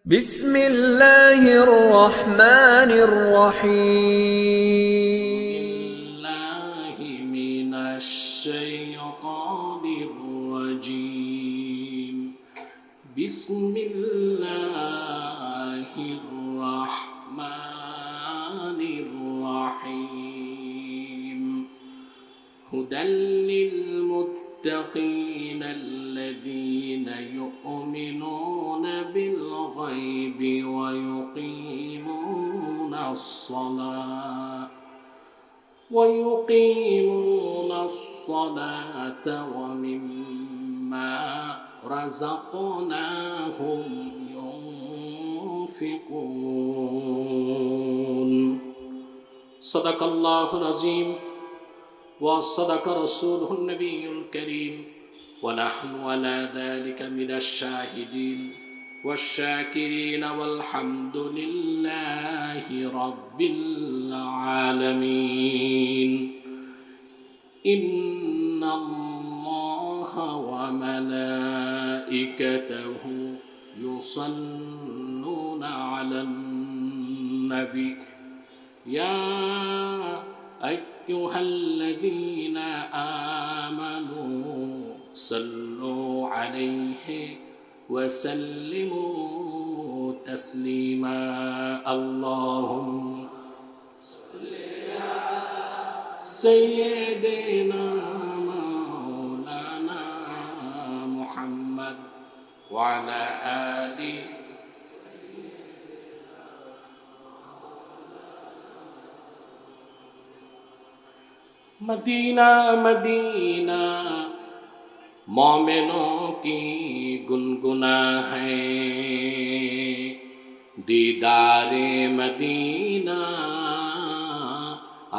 بسم الله الرحمن الرحيم بالله من الشيطان الرجيم بسم الله الرحمن الرحيم هدى للمتقين الذين يؤمنون بالغيب ويقيمون الصلاة ومما رزقناهم ينفقون صدق الله العظيم وصدق رسوله النبي الكريم ونحن على ذلك من الشاهدين والشاكرين والحمد لله رب العالمين إن الله وملائكته يصلون على النبي يا أيها الذين آمنوا صلوا عليه وسلموا تسليما اللهم صل على سيدنا مولانا محمد وعلى آله Medina Medina मोमिनों की गुनगुना है दीदारे मदीना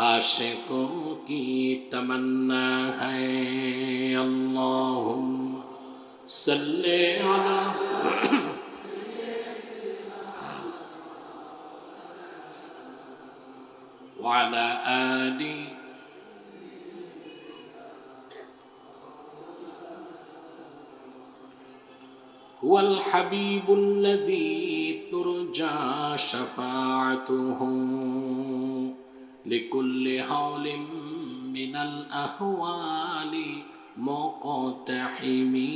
आशिकों की तमन्ना है अल्लाहुम्मा सल्ले अला वअला आलि هو الحبيب الذي ترجى شفاعته لكل حول من الأهوال مقتحمي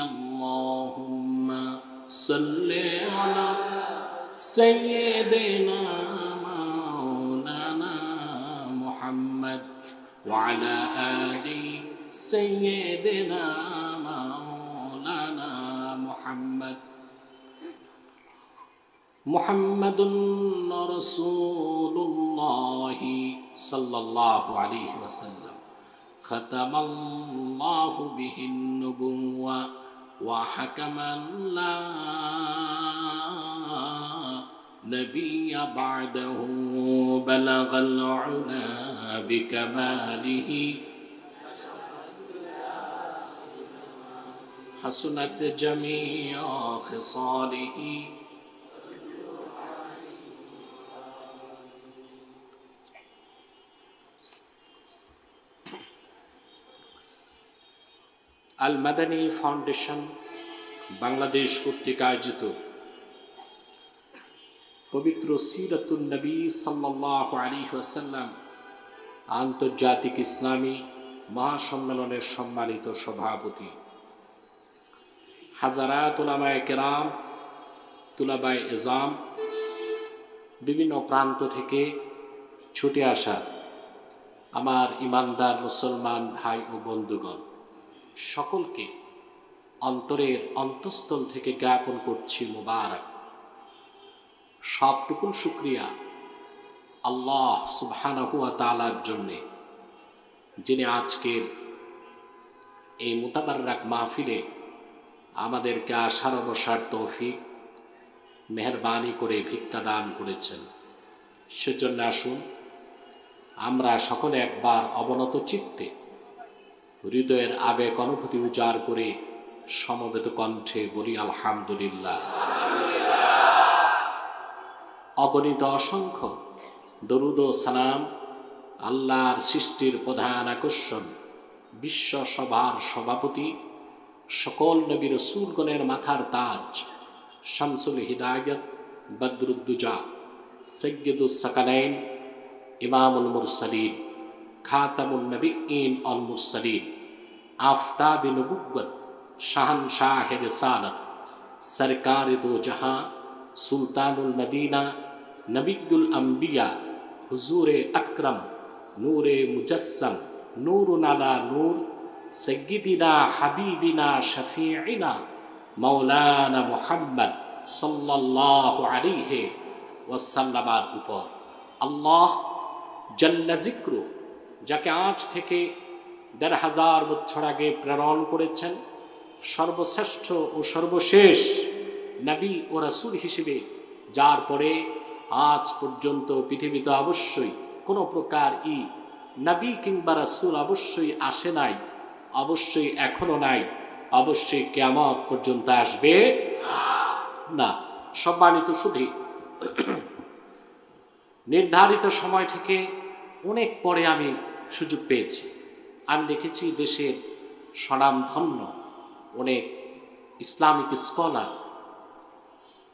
اللهم صل على سيدنا مولانا محمد وعلى آل سيدنا محمد رسول الله صلى الله عليه وسلم ختم الله به النبوة وحكما لا نبي بعده بلغ العلا بكماله حسنت جميع خصاله আল মাদানী ফাউন্ডেশন বাংলাদেশ কর্তৃক আয়োজিত পবিত্র সিরাতুন নবী সাল্লাল্লাহু আলাইহি ওয়াসাল্লাম আন্তর্জাতিক ইসলামী মহাসম্মেলনের সম্মানিত সভাপতি হাজারাত উলামায়ে কেরাম, তুলাবায়ে ইজাম, বিভিন্ন প্রান্ত থেকে ছুটে আসা আমার ইমানদার মুসলমান ভাই ও বন্ধুগণ, সকলকে অন্তরের অন্তঃস্থল থেকে জ্ঞাপন করছি মুবারক। সবটুকুন শুকরিয়া আল্লাহ সুবহানাহু ওয়া তাআলার জন্যে, যিনি আজকের এই মুতাবাররাক মাহফিলে আমাদেরকে আসার বসার তৌফিক মেহেরবানি করে ভিক্ষা দান করেছেন। সেজন্য আসুন আমরা সকলে একবার অবনত চিত্তে হৃদয়ের আবেগ অনুভূতি উজাড় করে সমবেত কণ্ঠে বলি আলহামদুলিল্লাহ। অগণিত অসংখ্য দরুদ ও সালাম আল্লাহর সৃষ্টির প্রধান আকর্ষণ বিশ্ব সভার সভাপতি সকল নবী রাসূলগণের মাথার তাজ শামসুল হিদায়াত, বদরুদ্দুজা, সৈয়দুস সাকালাইন, ইমামুল মুরসালিন, খাতামুন নবিয়্যিন আল মুরসালিন, আফতাবে নবুওয়াত, শাহনশাহে রিসালাত, সরকারে দো জাহাঁ, সুলতানুল মদিনা, নবিয়ুল আম্বিয়া, হুজুরে আকরম, নূরে মুজস্সম, নূরুন আলা নূর, সৈয়দিনা হাবিবিনা শফিঈনা মাওলানা মুহাম্মদ সাল্লাল্লাহু আলাইহি ওয়াসাল্লামের উপর আল্লাহ জাল্লা যিকরু, যাকে আজ থেকে ১৫০০ বছর আগে প্রেরণ করেছেন, সর্বশ্রেষ্ঠ ও সর্বশেষ নবী ও রাসূল হিসেবে, যার পরে আজ পর্যন্ত পৃথিবীতে অবশ্যই কোনো প্রকার নবী কিংবা রাসূল অবশ্যই আসে নাই, অবশ্যই এখনো নাই, অবশ্যই কিয়ামত পর্যন্ত আসবে না। সম্মানিত সুধী, নির্ধারিত সময় থেকে অনেক পরে আমি সুযোগ পেয়েছি। আমি দেখেছি দেশের স্বনামধন্য অনেক ইসলামিক স্কলার,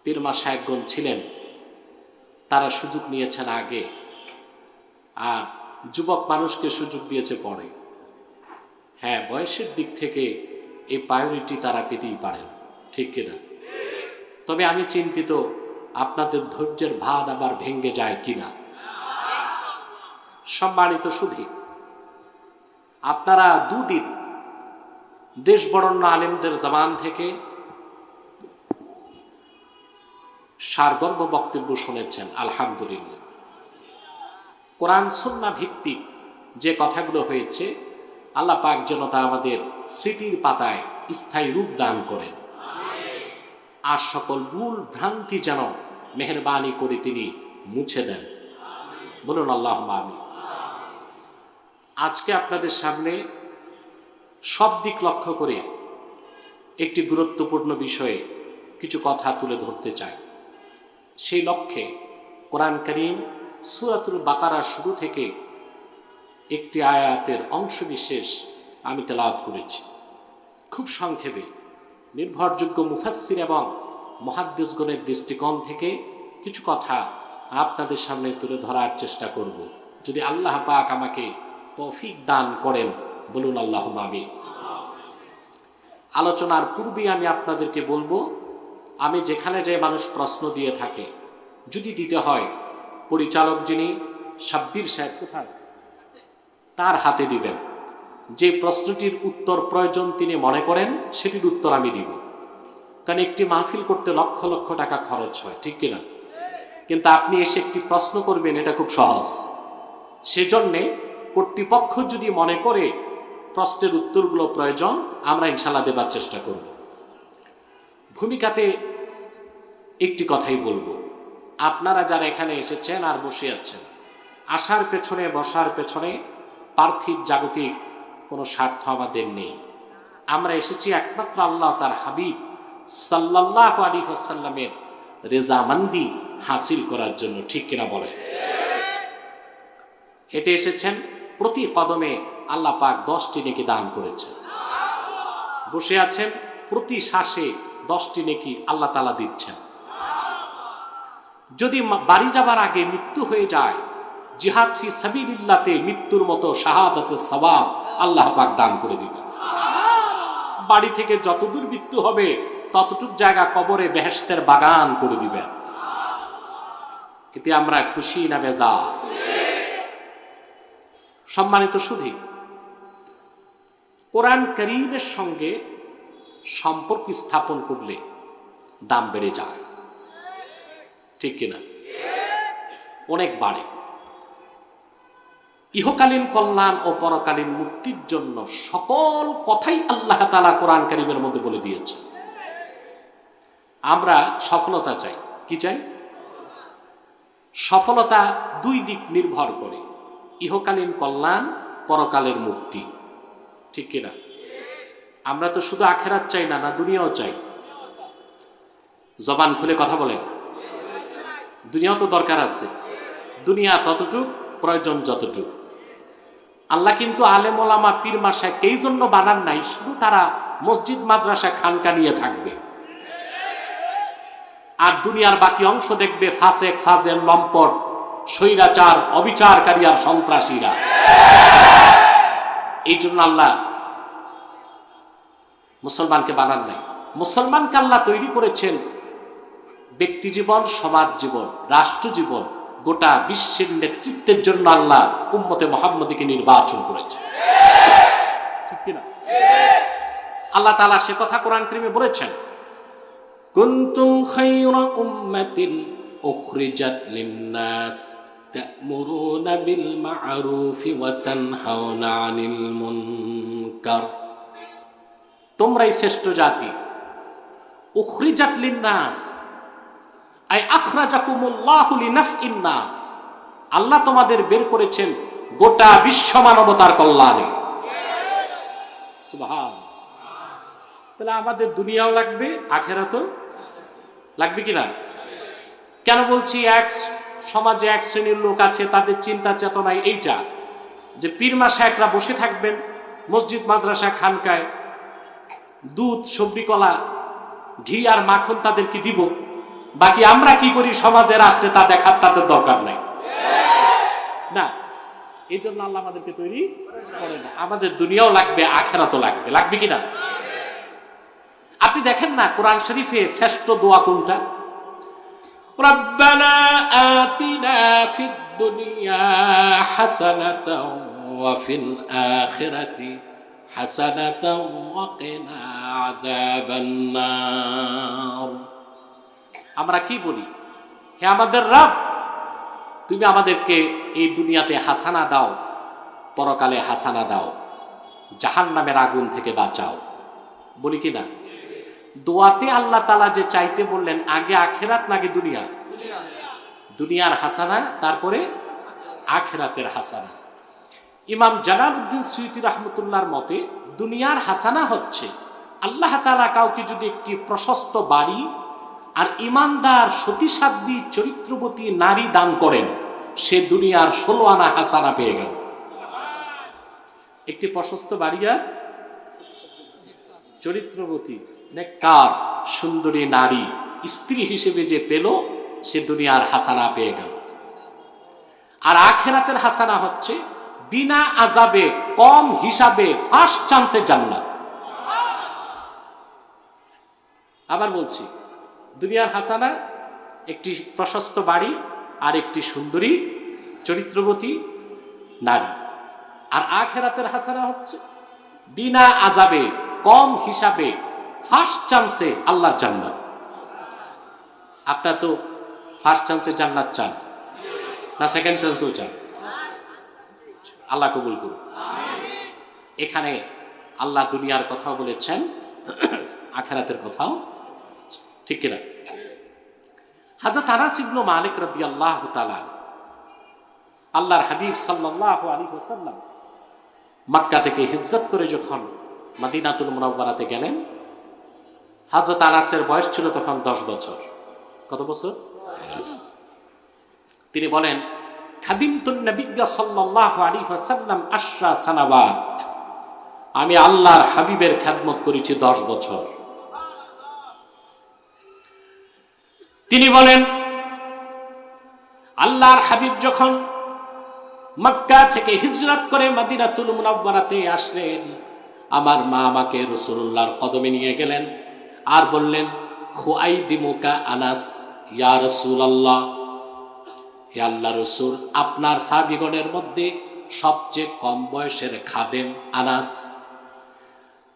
পীরমা সাহেবগণ ছিলেন, তারা সুযোগ নিয়েছেন আগে, আর যুবক মানুষকে সুযোগ দিয়েছে পরে। হ্যাঁ, বয়সের দিক থেকে এই প্রায়োরিটি তারা পেতেই পারেন, ঠিক কিনা? তবে আমি চিন্তিত আপনাদের ধৈর্যের ভাত আবার ভেঙে যায় কিনা। সম্মানিত সুধী, আপনারা দুদিন দেশ বরেণ্য আলেমদের জবান থেকে সারগর্ভ বক্তব্য শুনেছেন, আলহামদুলিল্লাহ। কোরআন সুন্নাহ ভিত্তিক যে কথাগুলো হয়েছে, আল্লাহ পাক যেন তা আমাদের স্মৃতির পাতায় স্থায়ী রূপ দান করেন, আর সকল ভুল ভ্রান্তি যেন মেহেরবানি করে তিনি মুছে দেন। বলুন আল্লাহুম্মা আমিন। আজকে আপনাদের সামনে সব দিক লক্ষ্য করে একটি গুরুত্বপূর্ণ বিষয়ে কিছু কথা তুলে ধরতে চাই। সেই লক্ষ্যে কোরআন কারীম সূরাতুল বাকারা শুরু থেকে একটি আয়াতের অংশ বিশেষ আমি তেলাওয়াত করেছি। খুব সংক্ষেপে নির্ভরযোগ্য মুফাসসির এবং মুহাদ্দিসগণের দৃষ্টিকোণ থেকে কিছু কথা আপনাদের সামনে তুলে ধরার চেষ্টা করব, যদি আল্লাহ পাক আমাকে তৌফিক দান করেন। বলুন আল্লাহুম্মা আমিন। আলোচনার পূর্বে আমি আপনাদেরকে বলবো, আমি যেখানে যে মানুষ প্রশ্ন দিয়ে থাকে, যদি দিতে হয় পরিচালক যিনি সাব্বির সাহেব কোথায়, তার হাতে দিবেন। যে প্রশ্নটির উত্তর প্রয়োজন তিনি মনে করেন সেটির উত্তর আমি দিব, কারণ একটি মাহফিল করতে লক্ষ লক্ষ টাকা খরচ হয়, ঠিক কিনা? কিন্তু আপনি এসে একটি প্রশ্ন করবেন, এটা খুব সহজ। সেজন্যে কর্তৃপক্ষ যদি মনে করে প্রশ্নের উত্তরগুলো প্রয়োজন, আমরা ইনশাল্লাহ দেবার চেষ্টা করব। ভূমিকাতে একটি কথাই বলবো, আপনারা যারা এখানে এসেছেন আর বসে আছেন, আসার পেছনে বসার পেছনে পার্থিব জাগতিক কোনো স্বার্থ আমাদের নেই। আমরা এসেছি একমাত্র আল্লাহ তার হাবিব সাল্লাল্লাহু আলাইহি ওয়াসাল্লামের রেজামান্দি হাসিল করার জন্য, ঠিক কিনা বলে? হেঁটে এসেছেন, প্রতি কদমে আল্লাহ পাক 10টি নেকি দান করেছেন। বসে আছেন, প্রতি শ্বাসে 10টি নেকি আল্লাহ তাআলা দিচ্ছেন। যদি বাড়ি যাবার আগে মৃত্যু হয়ে যায়, জিহাদ ফি সাবিলিল্লাহতে মৃত্যুর মতো শাহাদাতের সওয়াব আল্লাহ পাক দান করে দিবেন। বাড়ি থেকে যতদূর মৃত্যু হবে ততটুক জায়গা কবরে বেহেশতের বাগান করে দিবেন। এতে আমরা খুশি না বেজার? সম্মানিত সুধী, কোরআন কারীমের সঙ্গে সম্পর্ক স্থাপন করলে দাম বেড়ে যায়, ঠিক কিনা? অনেক বাড়ে। ইহকালীন কল্যাণ ও পরকালীন মুক্তির জন্য সকল কথাই আল্লাহ তাআলা কোরআন কারীমের মধ্যে বলে দিয়েছে। আমরা সফলতা চাই, কি চাই? সফলতা দুই দিক নির্ভর করে, ইহকালীন কল্যাণ, পরকালের মুক্তি, ঠিক কিনা? আমরা তো শুধু আখিরাত চাই না, না দুনিয়াও চাই? জবান খুলে কথা বলেন। দুনিয়াও তো দরকার আছে, দুনিয়া ততটুক, প্রয়োজন যতটুক। আল্লাহ কিন্তু আলেম ওলামা পীর মাশায়েখ এই জন্য বানান নাই শুধু তারা মসজিদ মাদ্রাসা খানকা নিয়ে থাকবে। আর দুনিয়ার বাকি অংশ দেখবে ফাসেক, ফাজেল, লম্পট, স্বৈরাচার, অবিচারকারী আর সন্ত্রাসীরা। এই জন্য আল্লাহ মুসলমানকে বানান নাই। মুসলমানকে আল্লাহ তৈরি করেছেন ব্যক্তি জীবন, সমাজ জীবন, রাষ্ট্র জীবন, গোটা বিশ্বের নেতৃত্বের জন্য আল্লাহ উম্মতে মুহাম্মদীকে নির্বাচন করেছে, ঠিক কিনা? আল্লাহ তাআলা সে কথা কোরআন কারীমে বলেছেন, কুনতুম খায়রা উম্মাতিন উখরিজাত লিন-নাস তা'মুরুনা বিল মা'রুফি ওয়া তানহাউনা আনিল মুনকার। তোমরাই শ্রেষ্ঠ জাতি। উখরিজাত লিন-নাস আই আখরাজাকুমুল্লাহু লিনাফইন নাস, আল্লাহ তোমাদের বের করেছেন গোটা বিশ্ব মানবতার কল্যাণে। সুবহানাল্লাহ। তাহলে আমাদের দুনিয়াও লাগবে, আখিরাতও লাগবে কিনা? কেন বলছি? এক সমাজে এক শ্রেণীর লোক আছে, তাদের চিন্তা চেতনায় এইটা যে পীর মাশায়েখরা বসে থাকবেন মসজিদ, মাদ্রাসা, খানকায়, দুধ, সবজি, কলা, ঘি আর মাখন তাদেরকে দিব, বাকি আমরা কি করি সমাজে, রাষ্ট্রে তা দেখার তাদের দরকার নাই। না, এই জন্য আল্লাহ আমাদেরকে তৈরি করে না। আমাদের দুনিয়াও লাগবে, আখিরাতও লাগবে। লাগবে কিনা? আপনি দেখেন না কোরআন শরীফে শ্রেষ্ঠ দোয়া কোনটা? রব্বানা আতিনা ফিদ দুনিয়া হাসানাতাও ওয়া ফিল আখিরাতি হাসানাতাও ওয়া কিনা আযাবান নার। আমরা কি বলি? হে আমাদের রব, তুমি আমাদেরকে এই দুনিয়াতে হাসানা দাও, পরকালে হাসানা দাও, জাহান্নামের আগুন থেকে বাঁচাও। বলি কি না? দোয়াতে আল্লাহ তাআলা যে চাইতে বললেন, আগে আখিরাত নাকি দুনিয়া? দুনিয়ার হাসানা, তারপরে আখিরাতের হাসানা। ইমাম জালালউদ্দিন সুয়ুতী রাহমাতুল্লাহর মতে দুনিয়ার হাসানা হচ্ছে আল্লাহ তাআলা কাউকে যদি একটি প্রশস্ত বাড়ি আর ইমানদার, সতীসাধ্বী, চরিত্রবতী নারী দান করেন, সে দুনিয়ার 16 আনা হাসানা পেয়ে গেল। একটি প্রশস্ত বাড়ি আর চরিত্রবতী, নেককার, সুন্দরী নারী স্ত্রী হিসেবে যে পেল, সে দুনিয়ার হাসানা পেয়ে গেল। আর আখিরাতের হাসানা হচ্ছে বিনা আযাবে, কম হিসাবে, ফার্স্ট চান্সে জান্নাত। আবার বলছি, দুনিয়ার হাসানা একটি প্রশস্ত বাড়ি আর একটি সুন্দরী চরিত্রবতী নারী, আর আখিরাতের হাসানা হচ্ছে বিনা আযাবে, কম হিসাবে, ফার্স্ট চান্সে আল্লাহর জান্নাত। আপনার তো ফার্স্ট চান্সে জান্নাত চান না সেকেন্ড চান্সও চান? আল্লাহ কবুল করুন। এখানে আল্লাহ দুনিয়ার কথাও বলেছেন, আখিরাতের কথাও, ঠিক কিনা? হযরত আনাস ইবনে মালিক রাদিয়াল্লাহু তাআলা, আল্লাহর হাবিব সাল্লাল্লাহু আলাইহি ওয়াসাল্লাম মক্কা থেকে হিজরত করে যখন মদিনাতুল মুনাওয়ারাতে গেলেন, হযরত আনাসের বয়স ছিল তখন 10 বছর। কত বছর? তিনি বলেন, খাদিমতুন নবিয়্যা সাল্লাল্লাহু আলাইহি ওয়াসাল্লাম 10 সানাওয়াত, আমি আল্লাহর হাবিবের খেদমত করেছি 10 বছর। তিনি বলেন, আল্লাহর হাবিব যখন মক্কা থেকে হিজরত করে মদিনাতুল মুনাওয়ারাতে আসলেন, আমার মা আমাকে রাসূলুল্লাহর কদমে নিয়ে গেলেন আর বললেন, খুআইদিমুকা আনাস ইয়া রাসূলুল্লাহ, হে আল্লাহর রাসূল, আপনার সাহাবীগণের মধ্যে সবচেয়ে কম বয়সের খাদেম আনাস,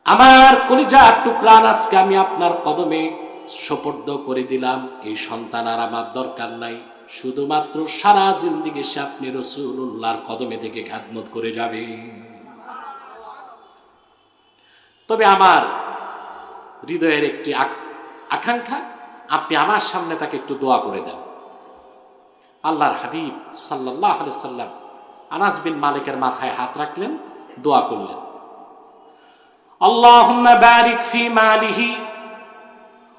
আমার কলিজার টুকরা আনাসকে আমি আপনার কদমে সুপর্দ করে দিলাম। এই সন্তান আর আমার দরকার নাই, শুধুমাত্র সারা জিন্দেগি সে আপনি রাসূলুল্লাহর কদমে থেকে খেদমত করে যাবে। তবে আমার হৃদয়ের একটি আকাঙ্ক্ষা, আপনি আমার সামনে তাকে একটু দোয়া করে দেন। আল্লাহর হাবিব সাল্লাল্লাহু আলাইহি সাল্লাম আনাস বিন মালিকের মাথায় হাত রাখলেন, দোয়া করলেন, আল্লাহুম্মা বারিক ফি মালিহি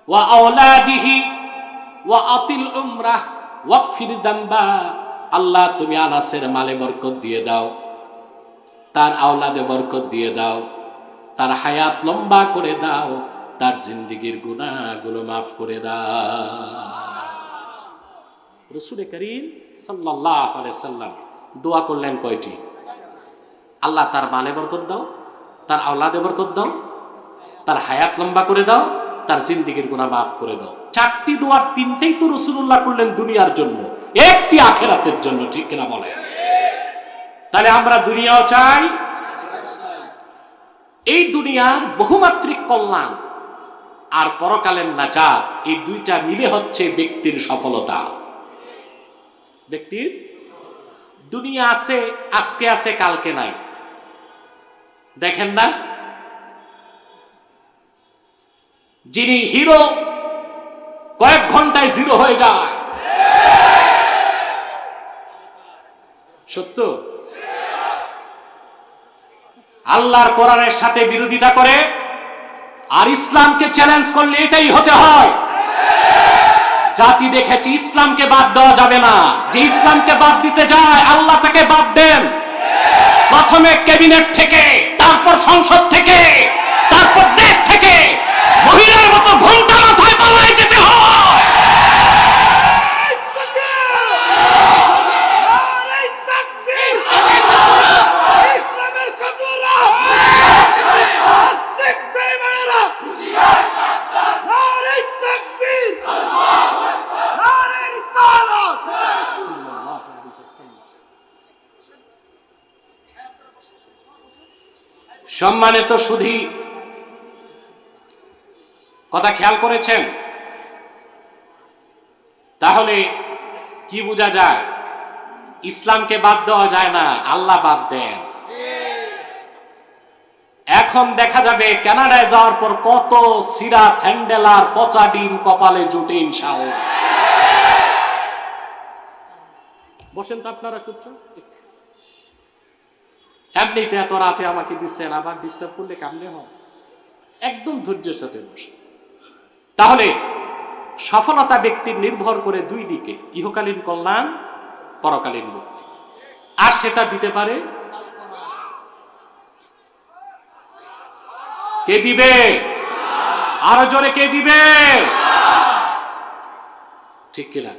ওয়া আওলাদিহি ওয়া আতিল উমরাহ ওয়াগফির দামবা। আল্লাহ, তুমি আনাসের মালে বরকত দিয়ে দাও, তার আওলাদে বরকত দিয়ে দাও, তার হায়াত লম্বা করে দাও, তার জিন্দেগীর গুনাহগুলো মাফ করে দাও। রাসূল করিম সাল্লাল্লাহু আলাইহি সাল্লাম দোয়া করলেন কয়টি? আল্লাহ তার মালে বরকত দাও, তার আওলাদে বরকত দাও, তার হায়াত লম্বা করে দাও, তার জিন্দেগীর গুনাহ মাফ করে দাও। 4টি দোয়ার 3টেই তো রাসূলুল্লাহ করলেন দুনিয়ার জন্য, একটি আখিরাতের জন্য, ঠিক কিনা বলেন? তাহলে আমরা দুনিয়াও চাই, এই দুনিয়ার বহুমাত্রিক কল্যাণ আর পরকালের নাজাত, এই দুইটা মিলে হচ্ছে ব্যক্তির সফলতা। ব্যক্তির দুনিয়া আছে, আজকে আছে, কালকে নাই। দেখেন না, যিনি হিরো কয়েক ঘন্টায় জিরো হয়ে যায়। সত্য? আল্লাহর কোরআনের সাথে বিরোধিতা করে আর ইসলামকে চ্যালেঞ্জ করলে এটাই হতে হয়। জাতি দেখেছি ইসলামকে বাদ দেওয়া যাবে না। যে ইসলামকে বাদ দিতে যায় আল্লাহ তাকে বাদ দেন। প্রথমে ক্যাবিনেট থেকে, তারপর সংসদ থেকে, তারপর দেশ থেকে মহিলার মতো ঘোমটা মাথায় পালায় যেতে হয়। সম্মানিত সুধী, কথা খেয়াল করেছেন? তাহলে কি বোঝা যায়? ইসলামকে বাদ দেওয়া যায় না, আল্লাহ বাদ দেন। এখন দেখা যাবে কানাডায় যাওয়ার পর কত সিরা স্যান্ডেল আর পচা ডিম কপালে জুটে ইনশাআল্লাহ। বসেন তো আপনারা চুপচাপ। এমনিতে এত রাতে আমাকে দিচ্ছেন, আবার ডিস্টার্ব করলে কামড়ে হয়। একদম ধৈর্যের সাথে বসে। তাহলে সফলতা ব্যক্তির নির্ভর করে দুই দিকে, ইহকালীন কল্যাণ, পরকালীন মুক্তি। আর সেটা দিতে পারে কে? দিবে? আরো জোরে কে দিবে? ঠিক কিনা?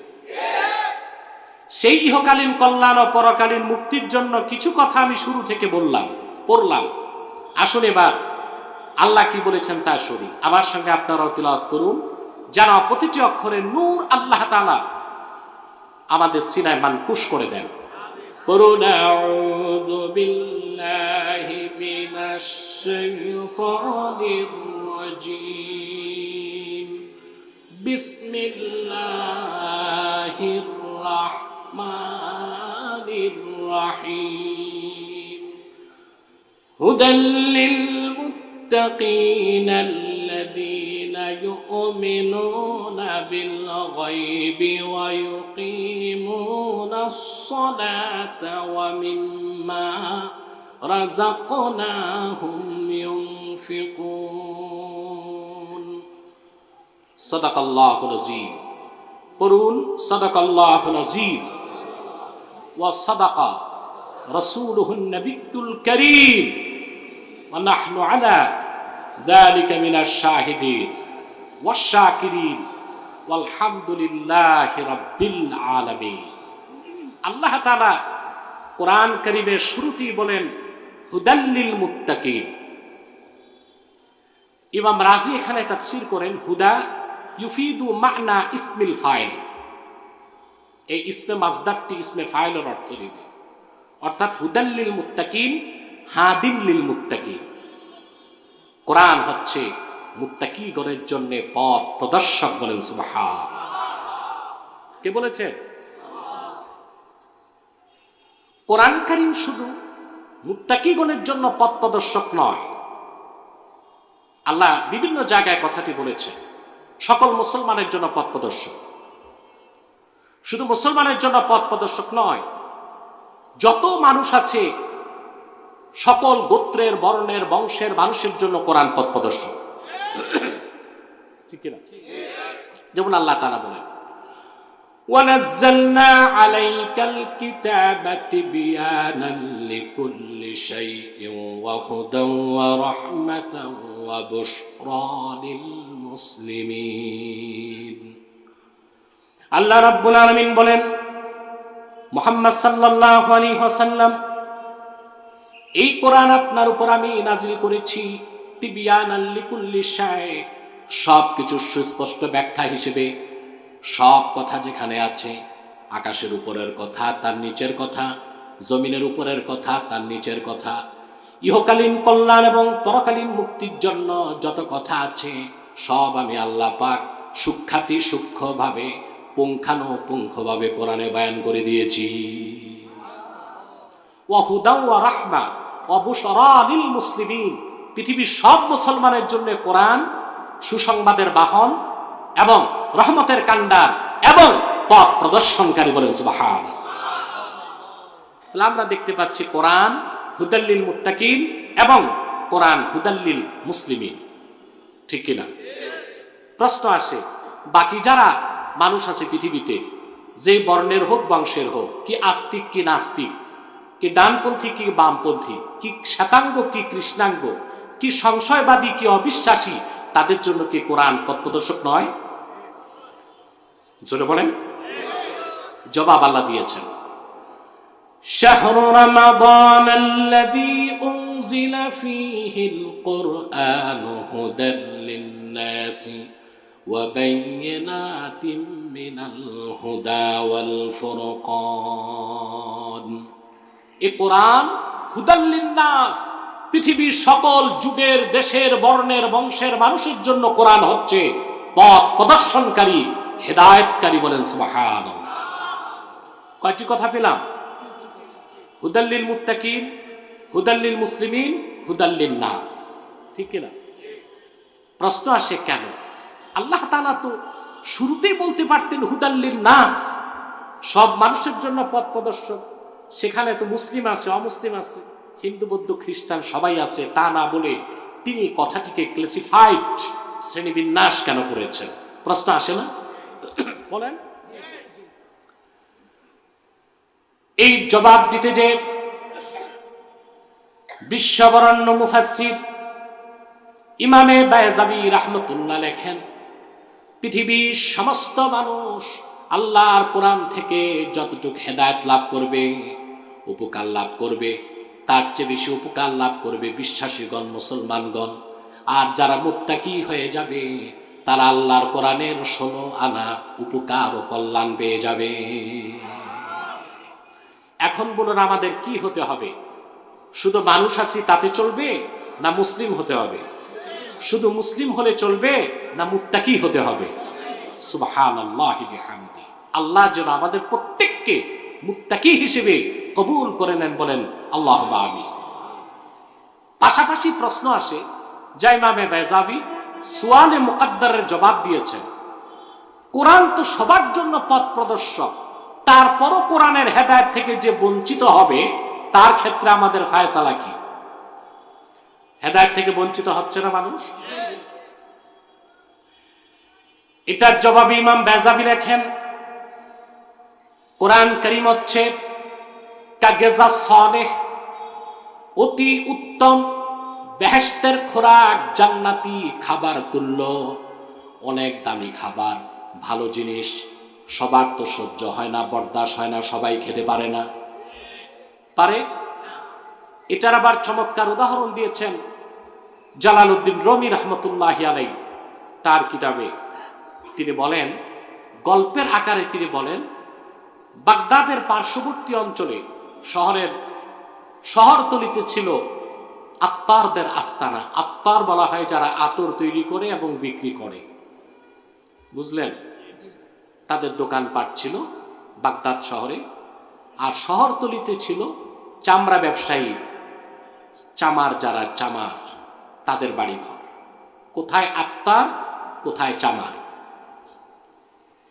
সেই ইহকালীন কল্যাণ ও পরকালীন মুক্তির জন্য কিছু কথা আমি শুরু থেকে পড়লাম। আসুন এবার আল্লাহ কি বলেছেন তা শুনি। আমার সঙ্গে আপনারাও তিলাওয়াত করুন, যেন প্রতিটি অক্ষরে নূর আল্লাহ তাআলা আমাদের সিনায় মানকুশ করে দেন। পড়ুন, আউযু বিল্লাহি মিনাশ শাইতানির রাজীম, বিসমিল্লাহির রাহমানির রাহিম, হুদাল লিল মুত্তাকিন আল্লাযীনা ইউমিনুনা বিল গায়বি ওয়া ইউকিমুনাস সালাতা ওয়া মিম্মা রাযাকনাহুম ইউনফিকুন। সাদাকাল্লাহুল আযীম। পড়ুন, সাদাকাল্লাহুল আযীম ওয়া সাদাকা রাসূলুহুন নবিয়্যুল কারীম ওয়া নাহনু আলা যালিকা মিনাশ শাহিদিন ওয়াশ শাকিরিন ওয়ালহামদুলিল্লাহি রাব্বিল আলামিন। আল্লাহ তাআলা কোরআন কারীমের শুরুতেই বলেন হুদাল লিল মুত্তাকিন। ইমাম রাজি এখানে তাফসীর করেন হুদা ইউফিদু মা'না ইসমিল ফাইল। এই ইসমে মাসদারটি ইসমে ফাইলের অর্থ দিবে, অর্থাৎ হুদাল লিল মুত্তাকিন, হাদিন লিল মুত্তাকিন। কোরআন হচ্ছে মুত্তাকিগণের জন্য পথ প্রদর্শক। বলেন সুবহানাল্লাহ। কে বলেছেন? কোরআন কারীম শুধু মুত্তাকিগণের জন্য পথ প্রদর্শক নয়, আল্লাহ বিভিন্ন জায়গায় কথাটি বলেছেন সকল মুসলমানের জন্য পথ প্রদর্শক। শুধু মুসলমানের জন্য পথ প্রদর্শক নয়, যত মানুষ আছে সকল গোত্রের, বর্ণের, বংশের মানুষের জন্য কোরআন পথ প্রদর্শক। ঠিক কিনা? যেমন আল্লাহ তাআলা বলেন وَنَزَّلْنَا عَلَيْكَ الْكِتَابَ تِبْيَانًا لِكُلِّ شَيْءٍ وَهُدًى وَرَحْمَةً وَبُشْرَى لِلْمُسْلِمِينَ। আল্লাহ রাব্বুল আলামিন বলেন, মুহাম্মদ সাল্লাল্লাহু আলাইহি ওয়াসাল্লাম, এই কোরআন আপনার উপর আমি নাজিল করেছি তিবিয়ানাল লিকুল্লি শাই, সব কিছু সুস্পষ্ট ব্যাখ্যা হিসেবে। সব কথা যেখানে আছে, আকাশের উপরের কথা, তার নিচের কথা, জমিনের উপরের কথা, তার নিচের কথা, ইহকালীন কল্যাণ এবং পরকালীন মুক্তির জন্য যত কথা আছে, সব আমি আল্লাহ পাক সূক্ষ্মাতি সূক্ষ্মভাবে, পুঙ্খানুপুঙ্খভাবে কোরআনে বয়ান করে দিয়েছি। ওয়া হুদাও ওয়া রাহমা ওয়া বুশরা লিল মুসলিমিন, পৃথিবীর সব মুসলমানের জন্য কোরআন সুসংবাদের বাহন এবং রহমতের কান্ডার এবং পথ প্রদর্শনকারী। বলেন সুবহানাল্লাহ। তাহলে আমরা দেখতে পাচ্ছি কোরআন হুদাল্লিল মুত্তাকিন এবং কোরআন হুদাল্লিল মুসলিমিন, ঠিক কিনা? প্রশ্ন আসে, বাকি যারা মানুষ আছে পৃথিবীতে, যে বর্ণের হোক বংশের হোক, কি আস্তিক কি নাস্তিক, কি ডানপন্থী কি বামপন্থী, কি শ্বেতাঙ্গ কি কৃষ্ণাঙ্গ, কি সংশয়বাদী কি অবিশ্বাসী, তাদের জন্য কি কোরআন পথ প্রদর্শক নয়? জোরে বলেন। জবাব আল্লাহ দিয়েছেন, শাহরু রমাদান আল্লাযী উনজিলা ফীহিল কুরআনু হুদাল লিন-নাসি ওয়া বায়্যিনাতিম মিনাল হুদা ওয়াল ফুরকান। এই কোরআন হুদাল লিন-নাস, পৃথিবীর সকল যুগের, দেশের, বর্ণের, বংশের মানুষের জন্য কোরআন হচ্ছে পথ প্রদর্শনকারী, হেদায়েতকারী। বলেন সুবহানাল্লাহ। কয়টি কথা পেলাম? হুদাল্লিল মুত্তাকিন, হুদাল্লিল মুসলিমিন, হুদাল্লিন নাস, ঠিক কিনা? প্রশ্ন আসে, কেন? আল্লাহ তাআলা তো শুরুতেই বলতে পারতেন হুদাল্লিন নাস, সব মানুষের জন্য পথ প্রদর্শক। সেখানে তো মুসলিম আছে, অমুসলিম আছে, হিন্দু বৌদ্ধ খ্রিস্টান সবাই আছে, তা না বলে তিনি কথাটিকে ক্লাসিফাইড, শ্রেণীবিন্যাস কেন করেছেন? প্রশ্ন আসে না? বলেন। এই জবাব দিতে যে বিশ্ববরণ্য মুফাসসির ইমামে বায়জাবি রাহমাতুল্লাহ লেখেন, পৃথিবীর সমস্ত মানুষ আল্লাহর কোরআন থেকে যতটুকু হেদায়েত লাভ করবে, উপকার লাভ করবে, তার চেয়ে বেশি উপকার লাভ করবে বিশ্বাসীগণ, মুসলমানগণ। আর যারা মুত্তাকি হয়ে যাবে, তারা আল্লাহর কোরআনের 16 আনা উপকার ও কল্যাণ পেয়ে যাবে। এখন বলুন, আমাদের কি হতে হবে? শুধু মানুষ আছি তাতে চলবে, না মুসলিম হতে হবে? শুধু মুসলিম হলে চলবে, না মুত্তাকি হতে হবে? সুবহানাল্লাহি বিহামদি। আল্লাহ যেন আমাদের প্রত্যেককে মুত্তাকি হিসেবে কবুল করে নেন। বলেন আল্লাহুম্মা আমিন। পাশাপাশি প্রশ্ন আসে, যা ইমামে বায়জাবি সুয়ালে মুকাদ্দারের জবাব দিয়েছেন, কোরআন তো সবার জন্য পথ প্রদর্শক, তারপরও কোরআনের হেদায়েত থেকে যে বঞ্চিত হবে, তার ক্ষেত্রে আমাদের ফায়সালা কি? হেদায়েত থেকে বঞ্চিত হচ্ছে না মানুষ? এটার জবাবে ইমাম বায়জাবি লেখেন, কোরআন কারীম হচ্ছে কাগেজা সালেহ, অতি উত্তম বেহেশতের খোরাক, জান্নাতি খাবার তুল্য। অনেক দামি খাবার, ভালো জিনিস, সবার তো সহ্য হয় না, বরদাস্ত হয় না, সবাই খেতে পারে না। পারে? এটার আবার চমৎকার উদাহরণ দিয়েছেন জালালউদ্দিন রুমি রাহমাতুল্লাহি আলাইহি তার কিতাবে। তিনি বলেন, গল্পের আকারে তিনি বলেন, বাগদাদের পার্শ্ববর্তী অঞ্চলে শহরতলিতে ছিল আত্তারদের আস্তানা। আত্তার বলা হয় যারা আতর তৈরি করে এবং বিক্রি করে, বুঝলেন? তাদের দোকানপাট ছিল বাগদাদ শহরে। আর শহরতলিতে ছিল চামড়া ব্যবসায়ী, চামার যারা চামার, তাদের বাড়িঘর। কোথায় আত্তার, কোথায় চামার,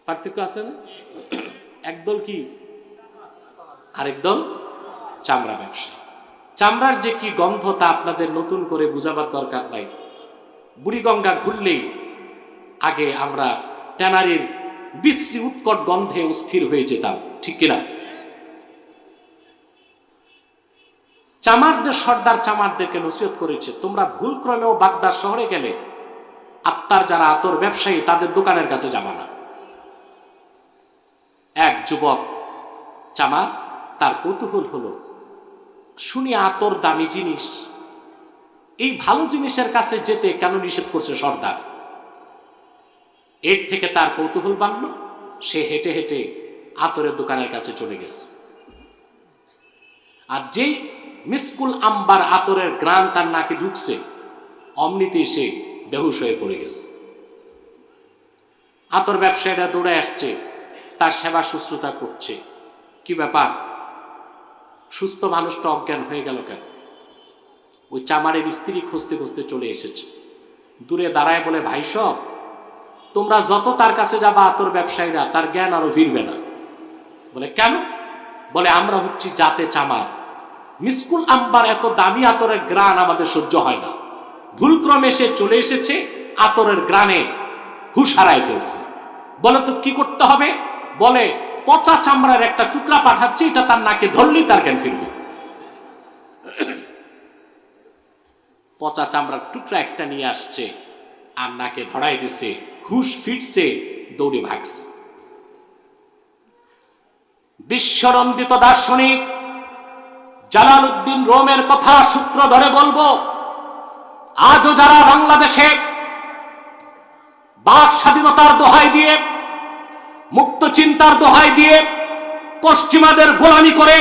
পার্থক্য আছে না? একদল কি, আরেকদল চামড়া ব্যবসা। চামড়ার যে কি গন্ধ তা আপনাদের নতুন করে বুঝাবার দরকার নাই। বুড়িগঙ্গা ঘুরলেই আগে আমরা ট্যানারির বিশ্রী উৎকট গন্ধে অস্থির হয়ে যেতাম, ঠিক কিনা? চামারদের সর্দার চামারদেরকে নসিহত করেছে, তোমরা ভুল ক্রমেও বাগদাদ শহরে গেলে আত্মার যারা আতর ব্যবসায়ী তাদের দোকানের কাছে যাবা না। যুবক চামার, তার কৌতূহল হলো, শুনি আতর দামি জিনিস, এই ভালো জিনিসের কাছে যেতে কেন নিষেধ করছে সর্দার? এর থেকে তার কৌতূহল বাড়ল, সে হেঁটে হেঁটে আতরের দোকানের কাছে চলে গেছে। আর যেই মিসকুল আম্বার আতরের গ্রান তার নাকে ঢুকছে, অমনিতে সে বেহুশ হয়ে পড়ে গেছে। আতর ব্যবসায়ীরা দৌড়ে আসছে, তার সেবা শুশ্রূষা করছে। কি ব্যাপার, সুস্থ মানুষটা অজ্ঞান হয়ে গেল কেন? ওই চামারের স্ত্রী খুঁজতে খুঁজতে চলে এসেছে, দূরে দাঁড়ায় বলে, ভাই সব, তোমরা যত তার কাছে যাবা আতর ব্যবসায়ীরা, তার জ্ঞান আরো ফিরবে না। বলে কেন? বলে আমরা হচ্ছি জাতে চামার, মিসকুল আম্বার এত দামি আতরের গ্রান আমাদের সহ্য হয় না। ভুলক্রমে সে চলে এসেছে, আতরের গ্রানে হুঁশ হারায় ফেলছে। বলে তো কি করতে হবে? বলে পচা চামড়ার একটা টুকরা পাঠাচ্ছে, এটা তার নাকে ধরলেই তার জ্ঞান ফিরবে। পচা চামড়ার টুকরা একটা নিয়ে আসছে, আর নাকে ধরাই দিছে, হুঁশ ফিরছে, দৌড়ে ভাগছে। বিশ্বনন্দিত দার্শনিক জালালউদ্দিন রোমের কথা সূত্র ধরে বলবো, আজও যারা বাংলাদেশে বাক স্বাধীনতার দোহাই দিয়ে, মুক্ত চিন্তার দোহাই দিয়ে পশ্চিমাদের গোলামি করে,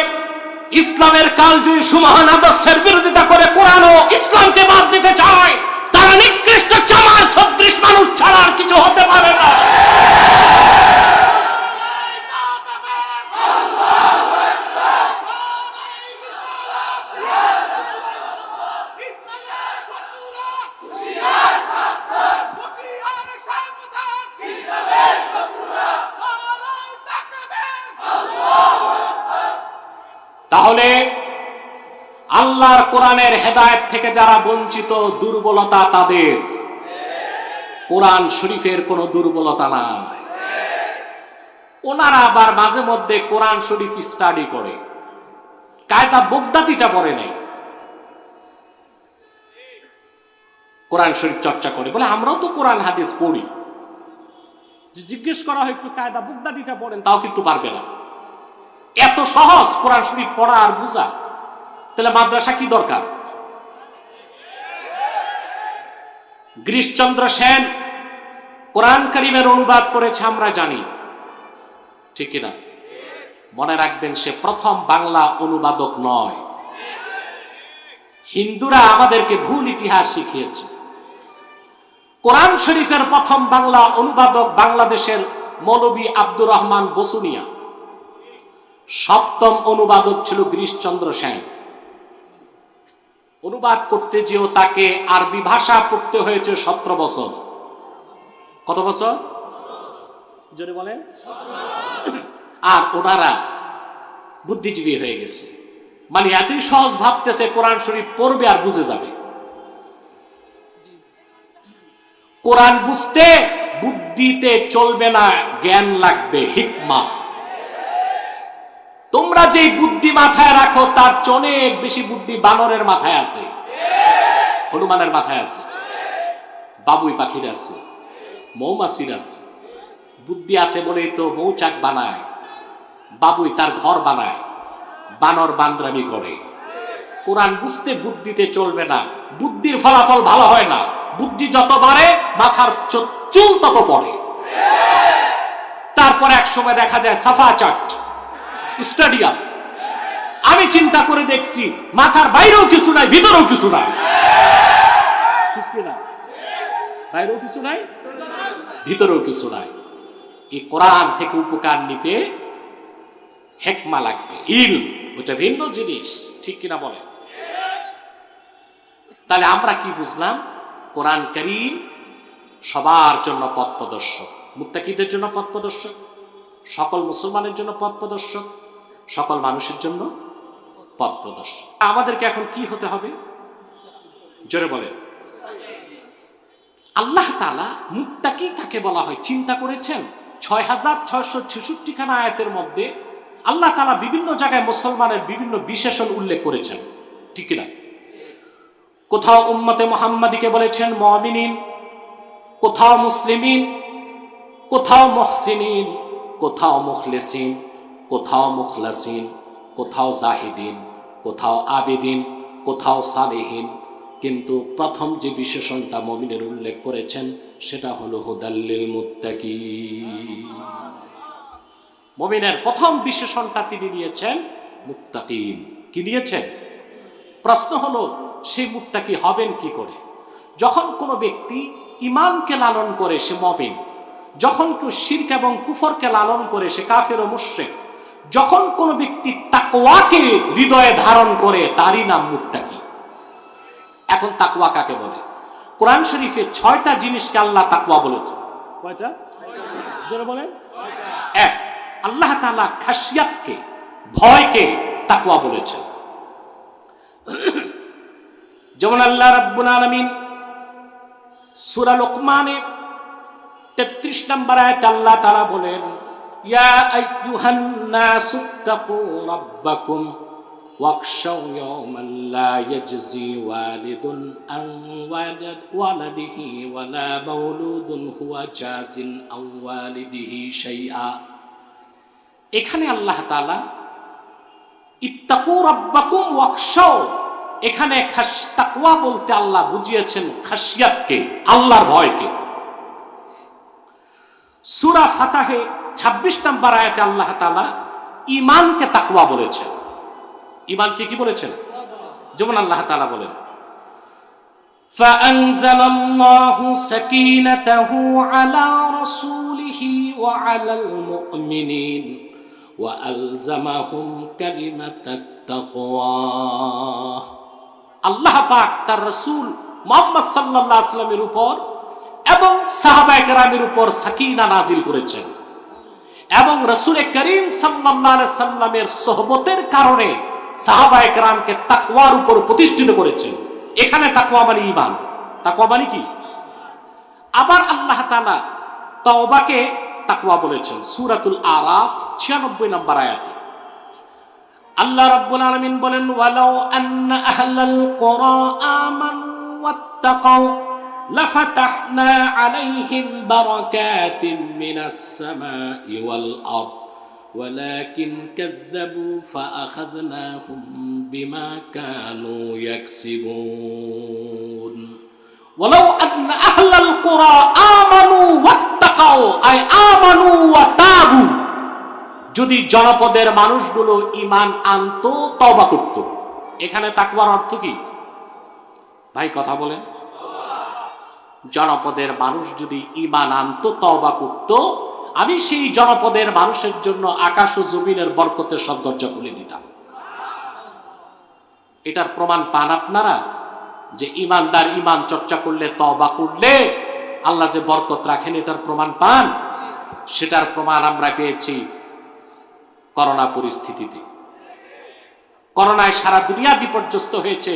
ইসলামের কালজয়ী সুমহান আদর্শের বিরোধিতা করে কোরআন ও ইসলামকে বাদ দিতে চায়, তারা নিকৃষ্ট চামার সদৃশ মানুষ ছাড়া আর কিছু হতে পারে না। তাহলে আল্লাহর কোরআনের হেদায়েত থেকে যারা বঞ্চিত, দুর্বলতা তাদের, কোরআন শরীফের কোনো দুর্বলতা নাই। ওনারা আবার মাঝে মধ্যে কোরআন শরীফ স্টাডি করে, কায়দা বগদাদিটা পড়ে নেই, কোরআন শরীফ চর্চা করে। বলে আমরাও তো কোরআন হাদিস পড়ি। জিজ্ঞেস করা হয় একটু কায়দা বগদাদিটা পড়েন, তাও কিন্তু পারবে না। এত সহজ কোরআন শরীফ পড়া আর বুঝা, তাহলে মাদ্রাসা কি দরকার? গিরিশচন্দ্র সেন কোরআন কারীমের অনুবাদ করেছে, আমরা জানি, ঠিক কিনা? মনে রাখবেন, সে প্রথম বাংলা অনুবাদক নয়। হিন্দুরা আমাদেরকে ভুল ইতিহাস শিখিয়েছে। কোরআন শরীফের প্রথম বাংলা অনুবাদক বাংলাদেশের মৌলভী আব্দুর রহমান বসুনিয়া, সপ্তম অনুবাদক ছিল গিরিশচন্দ্র সেন। অনুবাদ করতে যেও তাকে আরবি ভাষা পড়তে হয়েছে 17 বছর। কত বছর? জোরে বলেন। আর ওনারা বুদ্ধিজীবী হয়ে গেছে, মানে এতই সহজ ভাবতেছে কোরআন শরীফ পড়বে আর বুঝে যাবে। কোরআন বুঝতে বুদ্ধিতে চলবে না, জ্ঞান লাগবে, হিকমা। তোমরা যেই বুদ্ধি মাথায় রাখো, তার চেয়ে অনেক বেশি বুদ্ধি বানরের মাথায় আছে, হনুমানের মাথায় আছে, বাবুই পাখির আছে, মৌমাছির আছে। বুদ্ধি আছে বলেই তো মৌচাক বানায়, বাবুই তার ঘর বানায়, বানর বান্দরামি করে। কোরআন বুঝতে বুদ্ধিতে চলবে না, বুদ্ধির ফলাফল ভালো হয় না। বুদ্ধি যত বাড়ে, মাথার চুল তত পড়ে। তারপর এক সময় দেখা যায় সাফা চাট স্টেডিয়াম। আমি চিন্তা করে দেখছি, মাথার বাইরেও কিছু নাই, ভিতরেও কিছু নাই, ঠিক না? বাইরেও কিছু নাই, ভিতরেও কিছু নাই। এই কোরআন থেকে উপকার নিতে হিকমা লাগবে, ইলম, ওটা ভিন্ন জিনিস, ঠিক কিনা বলে? তাহলে আমরা কি বুঝলাম? কোরআন কারীম সবার জন্য পথ প্রদর্শক, মুত্তাকিদের জন্য পথ প্রদর্শক, সকল মুসলমানের জন্য পথ প্রদর্শক, সকল মানুষের জন্য পথ প্রদর্শক। আমাদেরকে এখন কি হতে হবে? জোরে বলে। আল্লাহ তাআলা মুত্তাকি কাকে বলা হয় চিন্তা করেছেন? 6666 খানা আয়াতের মধ্যে আল্লাহ তাআলা বিভিন্ন জায়গায় মুসলমানের বিভিন্ন বিশেষণ উল্লেখ করেছেন, ঠিক কিনা? কোথাও উম্মতে মুহাম্মাদিকে বলেছেন মুমিনিন, কোথাও মুসলিমিন, কোথাও মুহসিনিন, কোথাও মুখলিসিন, কোথাও মুখলাসিন, কোথাও জাহিদিন, কোথাও আবেদিন, কোথাও সালেহিন, কিন্তু প্রথম যে বিশেষণটা মুমিনের উল্লেখ করেছেন সেটা হলো হুদাল্লিল মুত্তাকিন। মুমিনের প্রথম বিশেষণটা তিনি নিয়েছেন মুত্তাকিন। কি নিয়েছেন? প্রশ্ন হলো সেই মুত্তাকি হবেন কি করে? যখন কোনো ব্যক্তি ঈমানকে লালন করে সে মুমিন, যখন কেউ শিরক এবং কুফরকে লালন করে সে কাফের ও মুশরিক, যখন কোনো ব্যক্তি তাকওয়াকে হৃদয়ে ধারণ করে তারই নাম মুত্তাকি। এখন তাকওয়া কাকে বলে? কোরআন শরীফে 6টা জিনিসকে আল্লাহ তাকওয়া বলেছেন। কয়টা? জোরে বলেন। 1, আল্লাহ তাআলা খাশিয়াতকে, ভয়কে তাকওয়া বলেছেন। যেমন আল্লাহ রাব্বুল আলামিন সূরা লুকমানে 33 নম্বর আয়াতে আল্লাহ তাআলা বলেন, ইয়া আইয়ুহান নাসুত্তাকু রাব্বাকুম ওয়াখশাউ ইয়াওমান লা ইয়াজজি ওয়ালিদুন আন ওয়ালাদিহি ওয়ালা মাওলুদুন হুয়া জাজিন আন ওয়ালিদিহি শাইআ। এখানে আল্লাহ তাআলা ইত্তাকু রাব্বাকুম ওয়াখশাউ, এখানে তাকওয়া বলতে আল্লাহ বুঝিয়েছেন খাশিয়াতকে, আল্লাহর ভয়কে। সূরা ফাতাহে 26 নম্বর আয়াতে আল্লাহ তাআলা ঈমানকে তাকওয়া বলেছেন। ঈমানকে কি বলেছেন? যেমন আল্লাহ তাআলা বলেন, ফাআনজালাল্লাহু সাকিনাতাহু আলা রাসূলিহি ওয়া আলাল মুমিনিন ওয়া আলজামাহুম কালিমাতাত তাকওয়া। আল্লাহ পাক তার রাসূল মুহাম্মদ সাল্লাল্লাহু আলাইহি ওয়াসাল্লামের উপর এবং সাহাবায়ে কেরামের উপর সাকিনা নাজিল করেছেন এবং রাসূল করিম সাল্লাল্লাহু আলাইহি সাল্লামের সোহবতের কারণে সাহাবায়ে কেরামকে তাকওয়ার উপর প্রতিষ্ঠিত করেছেন। এখানে তাকওয়া মানে ঈমান। তাকওয়া মানে কি? আবার আল্লাহ তাআলা তওবাকে তাকওয়া বলেছেন সূরাতুল আরাফ 96 নম্বর আয়াতে। আল্লাহ রাব্বুল আলামিন বলেন, ওয়ালাউ আন্না আহলাল কুরা আমানু ওয়াত্তাকাউ লাফাতাহনা আলাইহিম বারাকাতিম মিনাস সামাই ওয়াল আরদ ওয়ালাকিন কাযযাবু ফাআখাযনাহুম বিমা কানু ইয়াকসিবুন। ওয়ালাউ আন্না আহলাল কুরা আমানু ওয়াত্তাকাউ আই আমানু ওয়া তাবু, যদি জনপদের মানুষগুলো ঈমান আনতো, তওবা করত। এখানে তাকওয়ার অর্থ কি ভাই? কথা বলেন। জনপদের মানুষ যদি ঈমান আনতো, তওবা করত, আমি সেই জনপদের মানুষের জন্য আকাশ ও জমিনের বরকতের সব দরজা খুলে দিতাম। এটার প্রমাণ পান আপনারা যে ঈমানদার ঈমান চর্চা করলে, তওবা করলে আল্লাহ যে বরকত রাখেন, এটার প্রমাণ পান। সেটার প্রমাণ আমরা পেয়েছি করোনা পরিস্থিতিতে। করোনায় সারা দুনিয়া বিপর্যস্ত হয়েছে,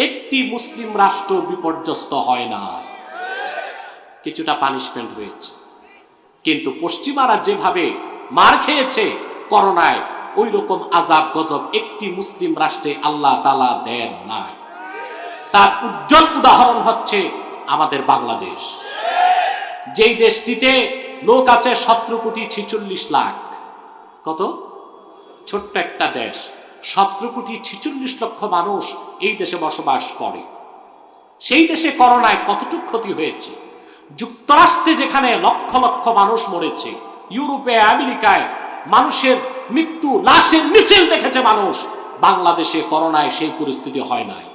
একটি মুসলিম রাষ্ট্র বিপর্যস্ত হয় না। কিছুটা পানিশমেন্ট হয়েছে, কিন্তু পশ্চিমারা যেভাবে মার খেয়েছে করোনায়, ওই রকম আযাব গজব একটি মুসলিম রাষ্ট্রে আল্লাহ তাআলা দেন নাই। তার উজ্জ্বল উদাহরণ হচ্ছে আমাদের বাংলাদেশ, যেই দেশটিতে লোক আছে 17,46,00,000। কত? ছোট্ট একটা দেশ, 17,46,00,000 মানুষ এই দেশে বসবাস করে। সেই দেশে করোনায় কতটুকু ক্ষতি হয়েছে। যুক্তরাষ্ট্রে যেখানে লক্ষ লক্ষ মানুষ মরেছে, ইউরোপে, আমেরিকায় মানুষের মৃত্যু, লাশের মিছিল দেখেছে মানুষ। বাংলাদেশে করোনায় সেই পরিস্থিতি হয় নাই।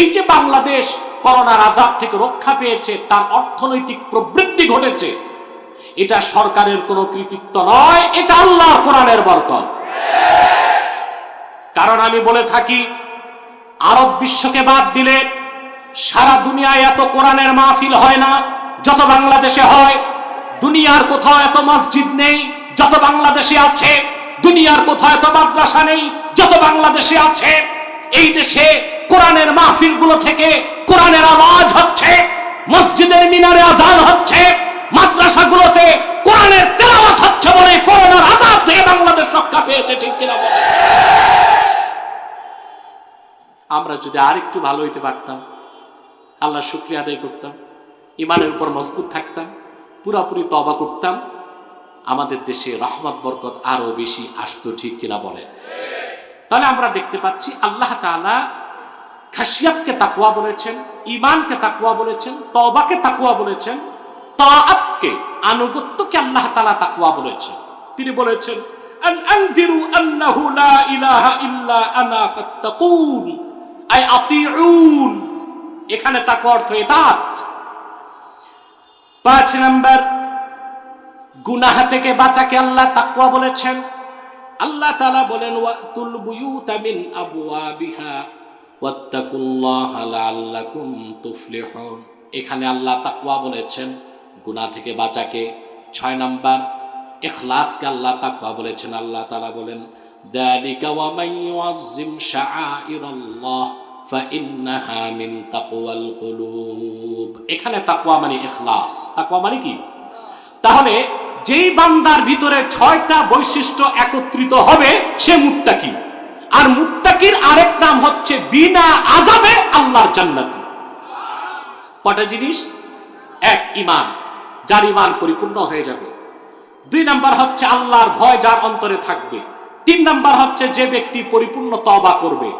এই যে বাংলাদেশ করোনার আযাব থেকে রক্ষা পেয়েছে, তার অর্থনৈতিক প্রবৃদ্ধি ঘটেছে, এটা সরকারের কোনো কৃতিত্ব নয়, এটা আল্লাহর কোরআনের বরকত। কারণ আমি বলে থাকি, আরব বিশ্বকে বাদ দিলে সারা দুনিয়ায় এত কোরআনের মাহফিল হয় না যত বাংলাদেশে হয়। দুনিয়ার কোথাও এত মসজিদ নেই যত বাংলাদেশে আছে। দুনিয়ার কোথাও এত মাদ্রাসা নেই যত বাংলাদেশে আছে। এই দেশে কোরআনের মাহফিলগুলো থেকে কোরআনের আওয়াজ হচ্ছে, মসজিদের মিনারে আযান হচ্ছে, মাদ্রাসাগুলোতে কোরআনের তেলাওয়াত হচ্ছে বলে করোনার আযাব থেকে বাংলাদেশ রক্ষা পেয়েছে। ঠিক কিনা বলেন? আমরা যদি আরেকটু ভালো হইতে পারতাম, আল্লাহর শুকরিয়া আদায় করতাম, ঈমানের উপর মজবুত থাকতাম, পুরাপুরি তওবা করতাম, আমাদের দেশে রহমত বরকত আরো বেশি আসতো, ঠিক কিনা বলেন? তাহলে আমরা দেখতে পাচ্ছি আল্লাহ তাআলা খাশিয়াতকে তাকওয়া বলেছেন, ঈমানকে তাকওয়া বলেছেন, তওবাকে তাকওয়া বলেছেন, তাআতকে আনুগত্যকে আল্লাহ তাআলা তাকওয়া বলেছেন। তিনি বলেছেন আন আনযিরু আন্নাহু লা ইলাহা ইল্লা আনা ফাত্তাকুন, আই আতিউন। এখানে তাকওয়া অর্থ ইতাআত। 5 নাম্বার, গুনাহ থেকে বাঁচাকে আল্লাহ তাকওয়া বলেছেন। আল্লাহ তাআলা বলেন ওয়াতুল বুয়ুতা মিন আবওয়াবিহা ওয়াত্তাকুল্লাহা লাআল্লাকুম তুফলিহুন। এখানে আল্লাহ তাকওয়া বলেছেন, গুনাহ থেকে বাঁচাকে। 6 নাম্বার, ইখলাসকে আল্লাহ তাকওয়া বলেছেন। আল্লাহ তাআলা বলেন যালিকা ওয়া মান ইউআযযিম শাআইরাল্লাহ ফাইন্নাহা মিন তাকওয়াল কুলুব। এখানে তাকওয়া মানে ইখলাস। তাকওয়া মানে কি? তাহলে যেই বান্দার ভিতরে 6টা বৈশিষ্ট্য একত্রিত হবে সে মুত্তাকি। আর মুত্তাকির আরেক নাম হচ্ছে বিনা আযাবে আল্লাহর জান্নাতি। কটা জিনিস? 1, ঈমান, যার ঈমান পরিপূর্ণ হয়ে যাবে। 2 নাম্বার হচ্ছে আল্লাহর ভয় যার অন্তরে থাকবে। 3 নাম্বার হচ্ছে যে ব্যক্তি পরিপূর্ণ তওবা করবে।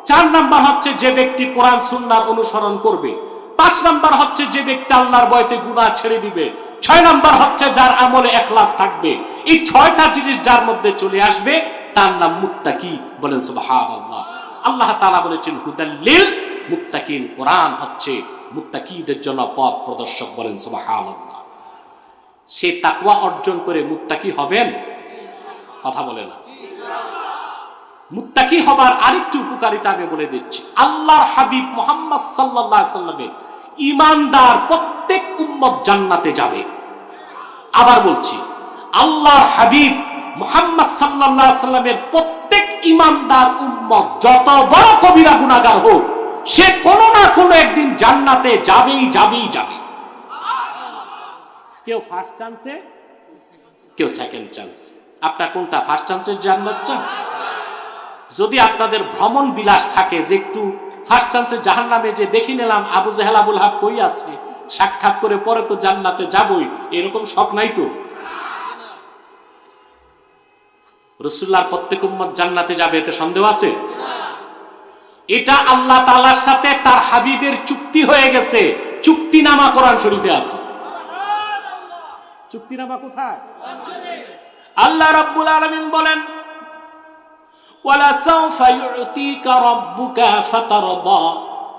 4 নাম্বার হচ্ছে যে ব্যক্তি কোরআন সুন্নাহর অনুসরণ করবে। 5 নাম্বার হচ্ছে যে ব্যক্তি আল্লাহর ভয়তে গুনাহ ছেড়ে দিবে। 6 নাম্বার হচ্ছে যার আমলে ইখলাস থাকবে। এই 6টা জিনিস যার মধ্যে চলে আসবে তার নাম মুত্তাকি। বলেন সুবহানাল্লাহ। আল্লাহ তাআলা বলেছেন হুদাল লিল মুত্তাকিন, কোরআন হচ্ছে মুত্তাকিদের জন্য পথ প্রদর্শক। বলেন সুবহানাল্লাহ। সে তাকওয়া অর্জন করে মুত্তাকি হবেন? কথা বলে না। মুত্তাকি হবার আরেকটি উপকারিতা আমি বলে দিচ্ছি। আল্লাহর হাবিব মুহাম্মদ সাল্লাল্লাহু আলাইহি ওয়াসাল্লামের ঈমানদার প্রত্যেক উম্মত জান্নাতে যাবে। আবার বলছি, আল্লাহর হাবিব মুহাম্মদ সাল্লাল্লাহু আলাইহি ওয়াসাল্লামের প্রত্যেক ঈমানদার উম্মত যত বড় কবিরা গুনাহগার হোক, সে কোনো না কোনো একদিন জান্নাতে যাবেই যাবেই যাবে। কেউ ফার্স্ট চান্সে, কেউ সেকেন্ড চান্স। আপনার কোনটা? ফার্স্ট চান্সের জান্নাত চান? যদি আপনাদের ভ্রমণ বিলাস থাকে যে একটু ফার্স্ট চান্সে জাহান্নামে যে দেখি নিলাম আবু জেহেল আবুল হাব কই আছে, সাক্ষাৎ করে পরে তো জান্নাতে যাবই, এরকম শখ নাই তো? রাসূলুল্লাহর প্রত্যেক উম্মত জান্নাতে যাবে, এতে সন্দেহ আছে? এটা আল্লাহ তাআলার সাথে তার হাবিবের চুক্তি হয়ে গেছে। চুক্তিনামা কোরআন শরীফে আছে। চুক্তিনামা কোথায়? আল্লাহ রাব্বুল আলামিন বলেন ওয়ালা সাউফা ইউতিকা রাব্বুকা ফাতারদা।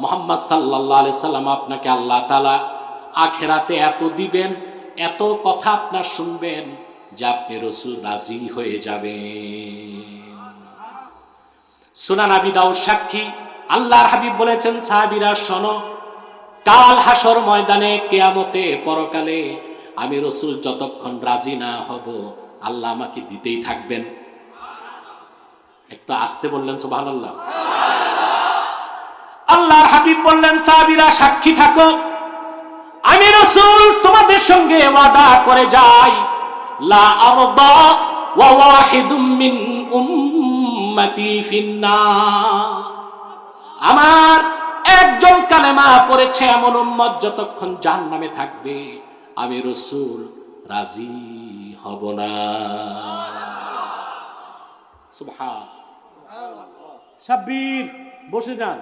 মুহাম্মদ সাল্লাল্লাহু আলাইহি সাল্লাম, আপনাকে আল্লাহ তাআলা আখিরাতে এত দিবেন, এত কথা আপনার শুনবেন যে আপনি রাসূল রাজি হয়ে যাবেন। সুনান আবি দাউদ সাক্ষী। আল্লাহর হাবিব বলেছেন সাহাবীরা শোনো, কাল হাসর ময়দানে, কিয়ামতে, পরকালে আমি রাসূল যতক্ষণ রাজি না হব আল্লাহ আমাকে দিতেই থাকবেন। একটু আস্তে বললেন সুবহানাল্লাহ। আল্লাহর হাবিব বললেন সাহাবীরা সাক্ষী থাকো, আমি রাসূল তোমাদের সঙ্গে ওয়াদা করে যাই, লা আরদা ওয়া ওয়াহিদুম মিন উম্মতি ফিন্নার। আমার একজন কালেমা পড়েছে এমন উম্মত যতক্ষণ জাহান্নামে থাকবে আমি রাসূল রাজি হব না। সুবহান। সাব্বির বসে যান,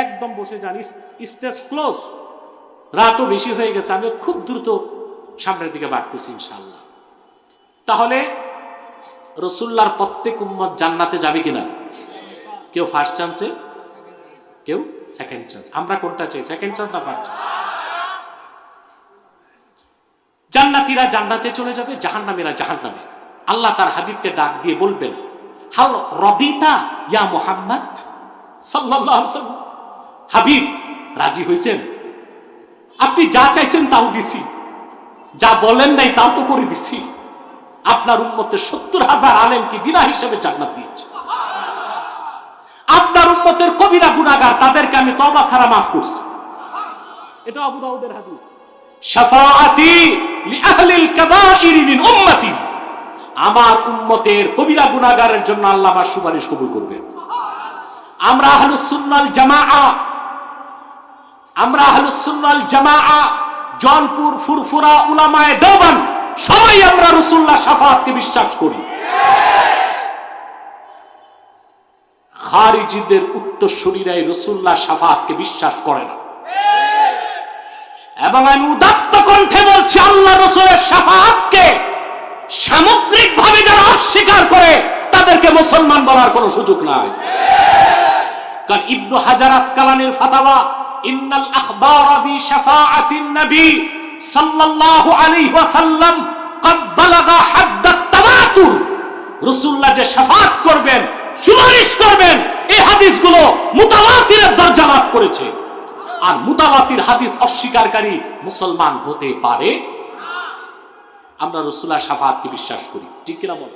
একদম বসে যান, স্টেজ ক্লোজ। রাতও বেশি হয়ে গেছে, আমি খুব দ্রুত সামনের দিকে বাড়তেছি ইনশাআল্লাহ। তাহলে রাসূলুল্লাহর প্রত্যেক উম্মত জান্নাতে যাবে কিনা? কেউ ফার্স্ট চান্সে, কেউ সেকেন্ড চান্স। আমরা কোনটা চাই, সেকেন্ড চান্স না ফার্স্ট চান্স? জান্নাতীরা জান্নাতে চলে যাবে, জাহান্নামীরা জাহান্নামে। আল্লাহ তার হাবিবকে ডাক দিয়ে বলবেন হাল রাদিতা ইয়া মুহাম্মদ সাল্লাল্লাহু আলাইহি ওয়াসাল্লাম, হাবিব রাজি হয়েছেন? আপনি যা চাইছেন তাও দিছি, যা বলেন নাই তাও তো করে দিছি। আপনার উম্মতের 70,000 আলেমকে বিনা হিসেবে জান্নাত দিয়েছে। আপনার উম্মতের কবিরা গুনাহগার তাদেরকে আমি তওবা ছাড়া মাফ করছি। এটা আবু দাউদের হাদিস। শাফাআতি লিআহলিল কাবাইর মিন উম্মতি, আমার উম্মতের কবিরা গুনাহগারের জন্য আল্লাহ আমার সুপারিশ কবুল করবেন। আমরা আহলুস সুন্নাহ ওয়াল জামাআ, জনপুর ফুরফুরা উলামায়ে দেওবন্দ সবাই আমরা রাসূলুল্লাহ শাফাআতকে বিশ্বাস করি। খারিজিদের উত্তরসূরিরাই রাসূলুল্লাহ শাফাআতকে বিশ্বাস করে না। এবং আমি উদাত্ত কণ্ঠে বলছি, আল্লাহ রাসূলের শাফাআতকে সামগ্রিকভাবে যারা অস্বীকার করে তাদেরকে মুসলমান বলার কোনো সুযোগ নাই। কারণ ইবনু হাজার আসকালানির ফাতাওয়া, ইন্নাল আখবারা বি শাফাআতিন নবী সাল্লাল্লাহু আলাইহি ওয়াসাল্লাম قد بلغ حد التواتر, রাসূলুল্লাহ যে শাফাআত করবেন, সুপারিশ করবেন, এই হাদিসগুলো মুতাওয়াতিরের দরজা লাভ করেছে। আর মুতাওয়াতির হাদিস অস্বীকারী মুসলমান হতে পারে না। আমরা রাসূলুল্লাহ শাফাআতকে বিশ্বাস করি, ঠিক কিনা বল?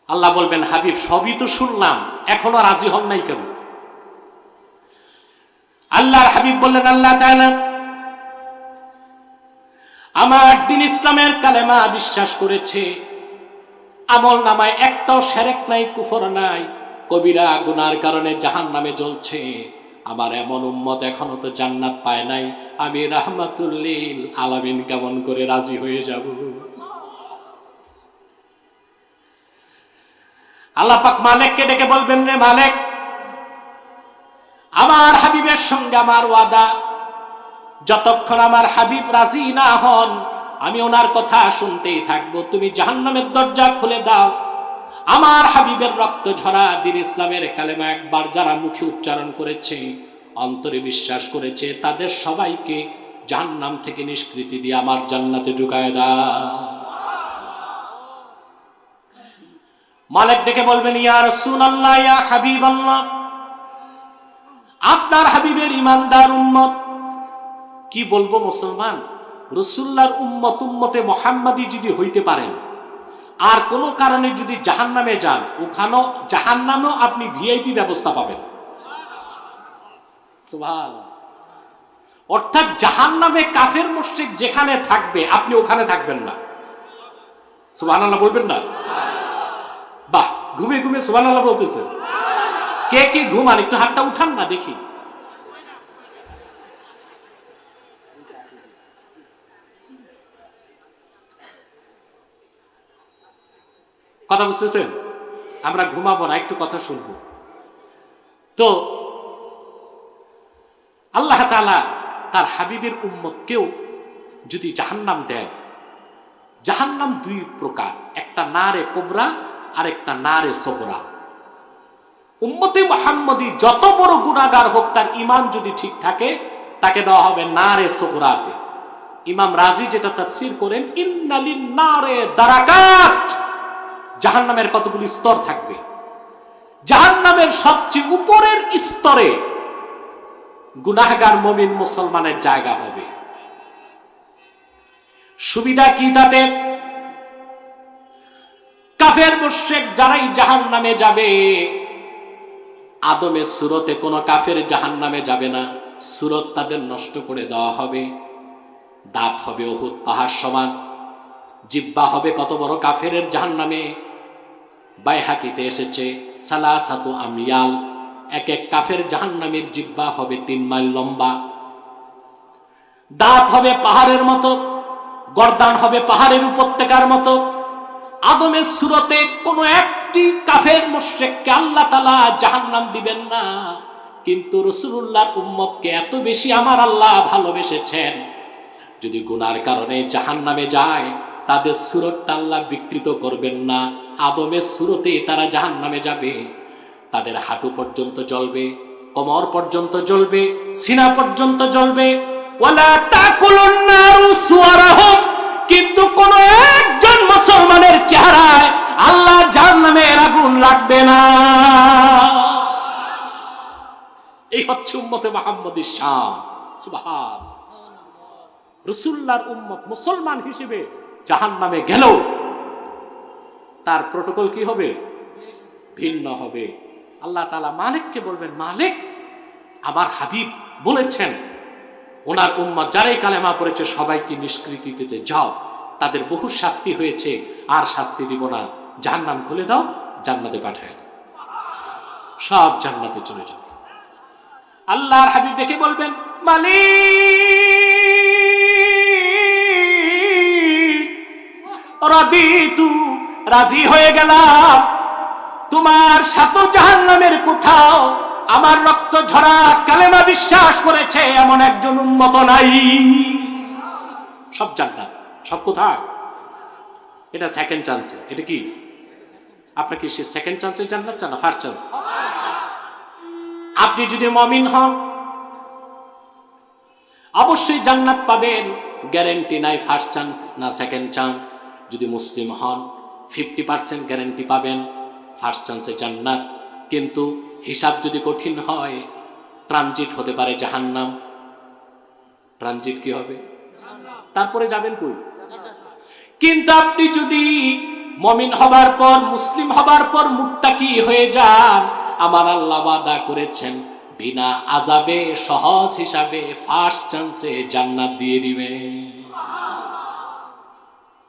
আল্লাহ বলবেন, হাবিব সবই তো শুনলাম, এখনো রাজি হন নাই কেন? আল্লাহর হাবিব বললেন, আল্লাহ তাআলা আমার দিন ইসলামের কালেমা বিশ্বাস করেছে, আমল নামায় একটাও শিরক নাই, কুফর নাই, কবিরা গুনার কারণে জাহান্নামে জ্বলছে। আমার এমন উম্মত এখনো তো জান্নাত পায় নাই, আমি রাহমাতুল লিল আলামিন কেমন করে রাজি হয়ে যাব? আল্লাহ পাক মালিককে ডেকে বলবেন, রে মালিক, আমার হাবিবের সঙ্গে আমার ওয়াদা, যতক্ষণ আমার হাবিব রাজি না হন আমি ওনার কথা শুনতেই থাকবো। তুমি জাহান্নামের দরজা খুলে দাও। আমার হাবিবের রক্ত ঝরা দিন ইসলামের কালেমা একবার যারা মুখে উচ্চারণ করেছে, অন্তরে বিশ্বাস করেছে, তাদের সবাইকে জাহান্নাম থেকে নিষ্কৃতি দিয়ে আমার জান্নাতে ঢুকায় দাও। মালিক ডেকে বলবেন, ইয়া রাসূলুল্লাহ, ইয়া হাবিবাল্লাহ, আপনার হাবিবের ঈমানদার উম্মত। কি বলবো মুসলমান, রাসূলুল্লাহর উম্মত, উম্মতে মুহাম্মাদি যদি হইতে পারেন, আর কোনো কারণে যদি জাহান্নামে যান, ওখানেও জাহান্নামেও আপনি ভিআইপি ব্যবস্থা পাবেন। সুবহানাল্লাহ। অর্থাৎ জাহান্নামে কাফের মুশরিক যেখানে থাকবে আপনি ওখানে থাকবেন না। সুবহানাল্লাহ বলবেন না? বাহ, ঘুমে ঘুমে সুবহানাল্লাহ বলতেছেন। কে কে ঘুমান একটু হাতটা উঠান না দেখি। কথা বুঝতেছেন? আমরা ঘুমাবো না, একটু কথা শুনবো। তো আল্লাহ তাআলা তার হাবিবের উম্মতকেও যদি জাহান্নাম দেন, জাহান্নাম দুই প্রকার, একটা নারে কোবরা আর একটা নারে সগরা। উম্মতে মুহাম্মদী যত বড় গুনাহগার হোক, তার ঈমান যদি ঠিক থাকে, তাকে দেওয়া হবে নারে সগরাতে। ইমাম রাজি যেটা তাফসীর করেন, ইন্নালিন নারে দারাকাত, জাহান্নামের কতগুলি স্তর থাকবে। জাহান্নামের সবচেয়ে উপরের স্তরে গুনাহগার মুমিন মুসলমানের জায়গা হবে। সুবিধা কি তাতে? কাফের মুশরিক যারাই জাহান্নামে যাবে, আদমের সুরতে কোনো কাফের জাহান্নামে যাবে না, সুরত তাদের নষ্ট করে দেওয়া হবে। দাঁত হবে উহুদ পাহাড় সমান, জিহ্বা হবে কত বড় কাফের জাহান্নামে। বাইহাকিতে এসেছে সালাসাতু আময়াল, এক এক কাফের জাহান্নামের জিহ্বা হবে 3 মাইল লম্বা। দাঁত হবে পাহাড়ের মতো, গর্দান হবে পাহাড়ের উপত্যকার মতো। আদমের সুরতে কোনো একটি কাফের মুশরিককে আল্লাহ তাআলা জাহান্নাম দিবেন না, কিন্তু রাসূলুল্লাহর উম্মতকে এত বেশি আমার আল্লাহ ভালোবেসেছেন, যদি গুনার কারণে জাহান্নামে যায় তাদের সুরতটা আল্লাহ বিকৃত করবেন না। আদমের সুরতে তারা জাহান্নামে যাবে, তাদের হাঁটু পর্যন্ত জ্বলবে, কোমর পর্যন্ত জ্বলবে, সিনা পর্যন্ত জ্বলবে। ওয়ালা তাকুলুন নারু সুওয়ারাহুম, কিন্তু কোন একজন মুসলমানের চেহারায় আল্লাহ জাহান্নামের আগুন লাগবে না। এই হচ্ছে উম্মতে মুহাম্মদীর শান। সুবহানাল্লাহ। রাসূলুল্লাহর উম্মত মুসলমান হিসেবে জাহান্নামে গেল, তার প্রটোকল কি হবে? ভিন্ন হবে। আল্লাহ তাআলা মালিককে বলবেন, মালিক, আমার হাবিব বলেছেন ওনার উম্মত যারাই কালেমা পড়েছে সবাইকে নিষ্কৃতি দিতে যাও, তাদের বহু শাস্তি হয়েছে, আর শাস্তি দিব না, জাহান্নাম খুলে দাও, জান্নাতে পাঠায় দাও, সব জান্নাতে চলে যাবে। আল্লাহর হাবিব ডেকে বলবেন, মালিক রাদিতু, রাজি হয়ে গেলাম। তোমার সাত জাহান্নামের কোথাও আমার রক্ত ঝরা কালেমা বিশ্বাস করেছে এমন একজন উম্মত নাই। সব জান্নাত, সব কোথায়? এটা সেকেন্ড চান্স। এটা কি আপনার কি সে সেকেন্ড চান্সের জান্নাত চান না ফার্স্ট চান্স? আপনি যদি মুমিন হন অবশ্যই জান্নাত পাবেন, গ্যারান্টি নাই ফার্স্ট চান্স না সেকেন্ড চান্স। যদি মুসলিম হন 50% গ্যারান্টি পাবেন ফার্স্ট চান্সে জান্নাত। কিন্তু হিসাব যদি কঠিন হয় ট্রানজিট হতে পারে জাহান্নাম। ট্রানজিট কি হবে? তারপরে যাবেন কই? কিন্তু আপনি যদি মুমিন হবার পর, মুসলিম হবার পর মুত্তাকি হয়ে যান, আমার আল্লাহ ওয়াদা করেছেন বিনা আযাবে সহজ হিসাবে ফার্স্ট চান্সে জান্নাত দিয়ে দিবে।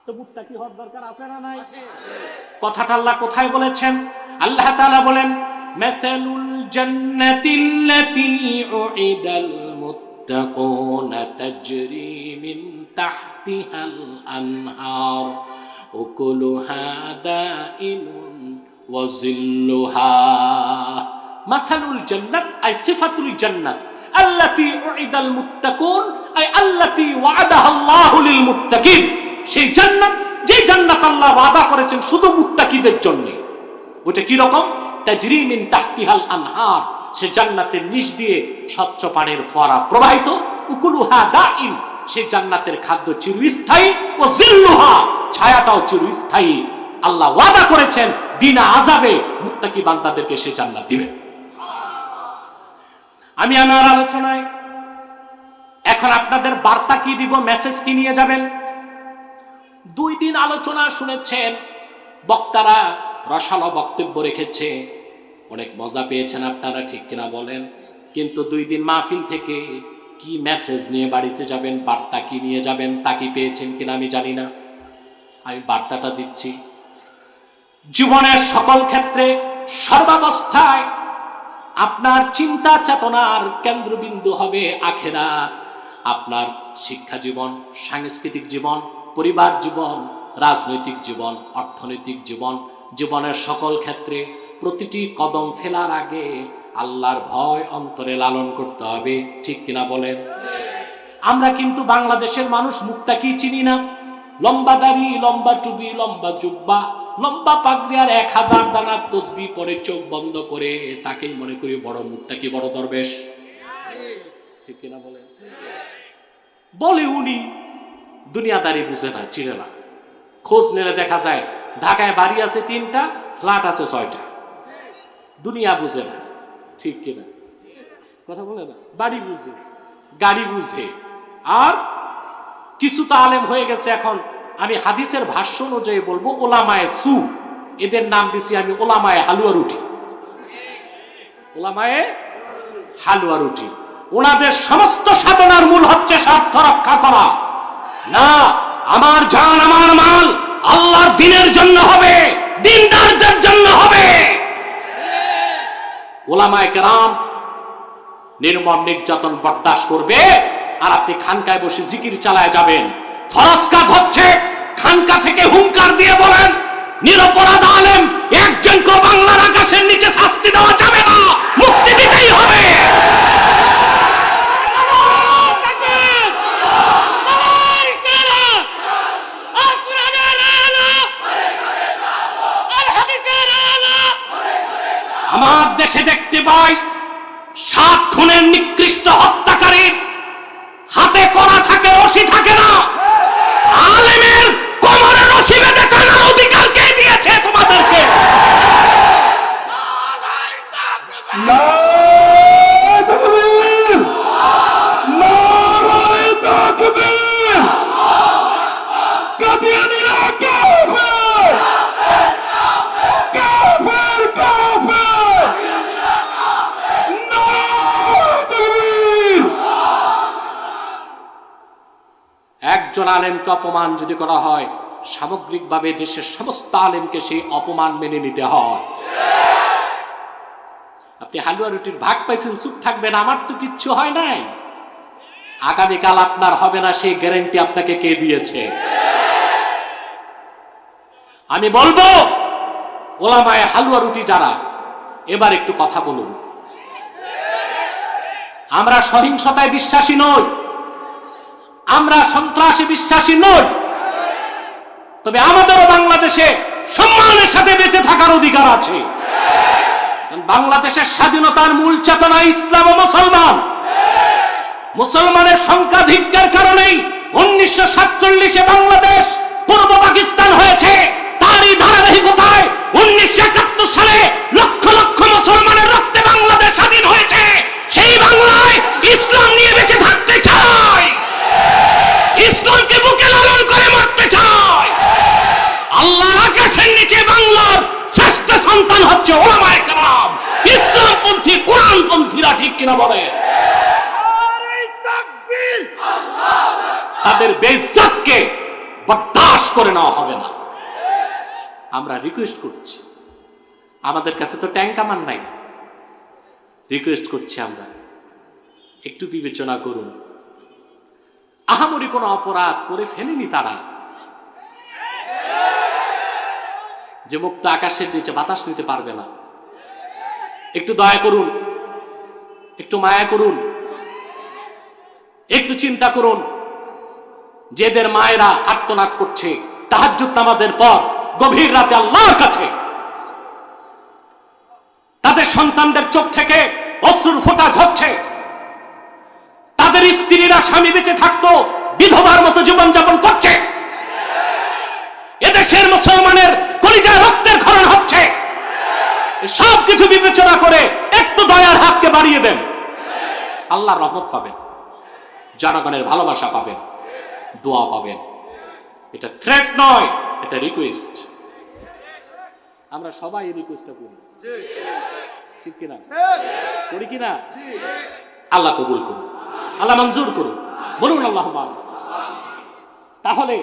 তো মুত্তাকি হওয়ার দরকার আছে না নাই? কথাটা আল্লাহ কোথায় বলেছেন? আল্লাহ তাআলা বলেন মাসালুল জান্নাতিল্লাতী উইদাল মুত্তাকুনা তাজরি মিন তাহতিহাল আনহার উকুলুহা দাইমুন ওয়া জিল্লুহা। মাসালুল জান্নাত আই সিফাতুল জান্নাত আল্লাতী উইদাল মুত্তাকুন আই আল্লাতী ওয়া'আদাহা আল্লাহু লিল মুত্তাকিন। সেই জান্নাত, যে জান্নাত আল্লাহ ওয়াদা করেছেন শুধু মুত্তাকিদের জন্য। ওটা কি রকম? তাজরি মিন তাহতিহাল আনহার, সে জান্নাতের নিচ দিয়ে স্বচ্ছ পানির ফোয়ারা প্রবাহিত। উকুলুহা দাইম, সেই জান্নাতের খাদ্য চিরস্থায়ী। ও জিল্লুহা, ছায়াটাও চিরস্থায়ী। আল্লাহ ওয়াদা করেছেন বিনা আযাবে মুত্তাকি বান্দাদেরকে সে জান্নাত দিবেন। আমি আমার আলোচনায় এখন আপনাদের বার্তা কি দিব, মেসেজ কি নিয়ে যাবেন? 2 দিন আলোচনা শুনেছেন, বক্তারা রসালো বক্তব্য রেখেছে, অনেক মজা পেয়েছেন আপনারা, ঠিক কিনা বলেন? কিন্তু 2 দিন মাহফিল থেকে কি মেসেজ নিয়ে বাড়িতে যাবেন, বার্তা কি নিয়ে যাবেন, তা কি পেয়েছেন কিনা আমি জানি না। আমি বার্তাটা দিচ্ছি, জীবনের সকল ক্ষেত্রে সর্বাবস্থায় আপনার চিন্তা চেতনার কেন্দ্রবিন্দু হবে আখিরাত। আপনার শিক্ষা জীবন, সাংস্কৃতিক জীবন, পরিবার জীবন, রাজনৈতিক জীবন, অর্থনৈতিক জীবন, জীবনের সকল ক্ষেত্রে প্রতিটি কদম ফেলার আগে আল্লাহর ভয় অন্তরে লালন করতে হবে, ঠিক কিনা বলেন? আমরা কিন্তু বাংলাদেশের মানুষ মুত্তাকি চিনি না। লম্বা দাড়ি, লম্বা টুপি, লম্বা জুব্বা, লম্বা পাগড়ি আর 1000 দানার তসবিহ পরে চোখ বন্ধ করে তাকেই মনে করি বড় মুত্তাকি, বড় দরবেশ, ঠিক কিনা বলেন? বলে উনি দুনিয়াদারি বুঝে না, চিনে না। খোঁজ নিলে দেখা যায় ঢাকায় বাড়ি আছে 3টা, ফ্ল্যাট আছে 6টা। দুনিয়া বুঝে না, ঠিক কিনা? কথা বলে না। বাড়ি বুঝে, গাড়ি বুঝে। আর কিছু তো আলেম হয়ে গেছে এখন, আমি হাদিসের ভাষ্য অনুযায়ী বলবো ওলামায়ে সু, এদের নাম দিছি আমি ওলামায়ে হালুয়া রুটি। ওলামায়ে হালুয়া রুটি। ওনাদের সমস্ত সাধনার মূল হচ্ছে স্বার্থ রক্ষা করা। না, আমার জান আমার মাল আল্লাহর দ্বীনের জন্য হবে, দ্বীনদারদের জন্য হবে। ওলামায়ে কেরাম নির্মম নির্যাতন বরদাস্ত করবে, আর আপনি খানকায় বসে জিকির চালায় যাবেন। ফরজ কাজ হচ্ছে খানকা থেকে হুঙ্কার দিয়ে বলেন নিরপরাধ আলেম একজনকে বাংলার আকাশের নিচে শাস্তি দেওয়া যাবে না, মুক্তি দিতেই হবে। আমার দেশে দেখতে পাই 7 খুনের নিকৃষ্ট হত্যাকারীর হাতে করা থাকে, রশি থাকে না। আলেমের কোমরে রশি বেঁধে টানার অধিকার কে দিয়েছে তোমাদেরকে? একজন আলেমকে অপমান যদি করা হয়, সামগ্রিকভাবে দেশের সমস্ত আলেমকে সেই অপমান মেনে নিতে হয়। আপনি হালুয়া রুটির ভাগ পাইছেন, চুপ থাকবেন, আমার তো কিচ্ছু হয় নাই। আগামীকাল আপনার হবে না, সেই গ্যারান্টি আপনাকে কে দিয়েছে? আমি বলবো ওলামায়ে হালুয়া রুটি যারা, এবার একটু কথা বলুন। আমরা সহিংসতায় বিশ্বাসী নই, আমরা সন্ত্রাসে বিশ্বাসী নই, তবে আমাদেরও বাংলাদেশে সম্মানের সাথে বেঁচে থাকার অধিকার আছে। বাংলাদেশের স্বাধীনতার মূল চেতনা ইসলাম ও মুসলমান। মুসলমানের সংখ্যাধিক্যের কারণেই 1947 বাংলাদেশ পূর্ব পাকিস্তান হয়েছে। তারই ধারাবাহিকতায় 1971 সালে লক্ষ লক্ষ মুসলমানের রক্তে বাংলাদেশ স্বাধীন হয়েছে। সেই বাংলায় ইসলাম নিয়ে বেঁচে থাকতে চায়, ইসলামকে বুকে লালন করে মরতে চায়। আল্লাহর আকাশের নিচে বাংলার শ্রেষ্ঠ সন্তান হচ্ছে ওলামায়ে কেরাম, ইসলামপন্থী কোরআনপন্থীরা, ঠিক কিনা বলে? তাদের বেইজ্জতকে বরদাস্ত করে নেওয়া হবে না। আমরা রিকোয়েস্ট করছি, আমাদের কাছে তো ট্যাঙ্ক কামান নাই, রিকোয়েস্ট করছি আমরা একটু বিবেচনা করুন। আহামরি কোনো অপরাধ করে ফেলেনি তারা, যে মুক্ত আকাশের নিচে বাতাস নিতে পারবে না। একটু দয়া করুন, একটু মায়া করুন, একটু চিন্তা করুন। যেদের মায়েরা আর্তনাদ করছে তাহাজ্জুদ নামাজের পর গভীর রাতে আল্লাহর কাছে, তাদের সন্তানদের চোখ থেকে অশ্রুর ফোঁটা ঝরছে, তাদের স্ত্রীরা স্বামী বেঁচে থাকতো বিধবার মতো জীবনযাপন করছে, এদেশের মুসলমানের কলিজায় রক্তের ক্ষরণ হচ্ছে। সব কিছু বিবেচনা করে একটু দয়ার হাতকে বাড়িয়ে দেন, আল্লাহর রহমত পাবেন, জনগণের ভালোবাসা পাবেন, দোয়া পাবেন। এটা থ্রেট নয়, এটা রিকোয়েস্ট। আমরা সবাই এই রিকোয়েস্টটা করি, ঠিক কিনা? করি কিনা? আল্লাহ কবুল করুন, আল্লাহ মঞ্জুর করুন, বলুন আল্লাহুম্মা আমিন। তাহলে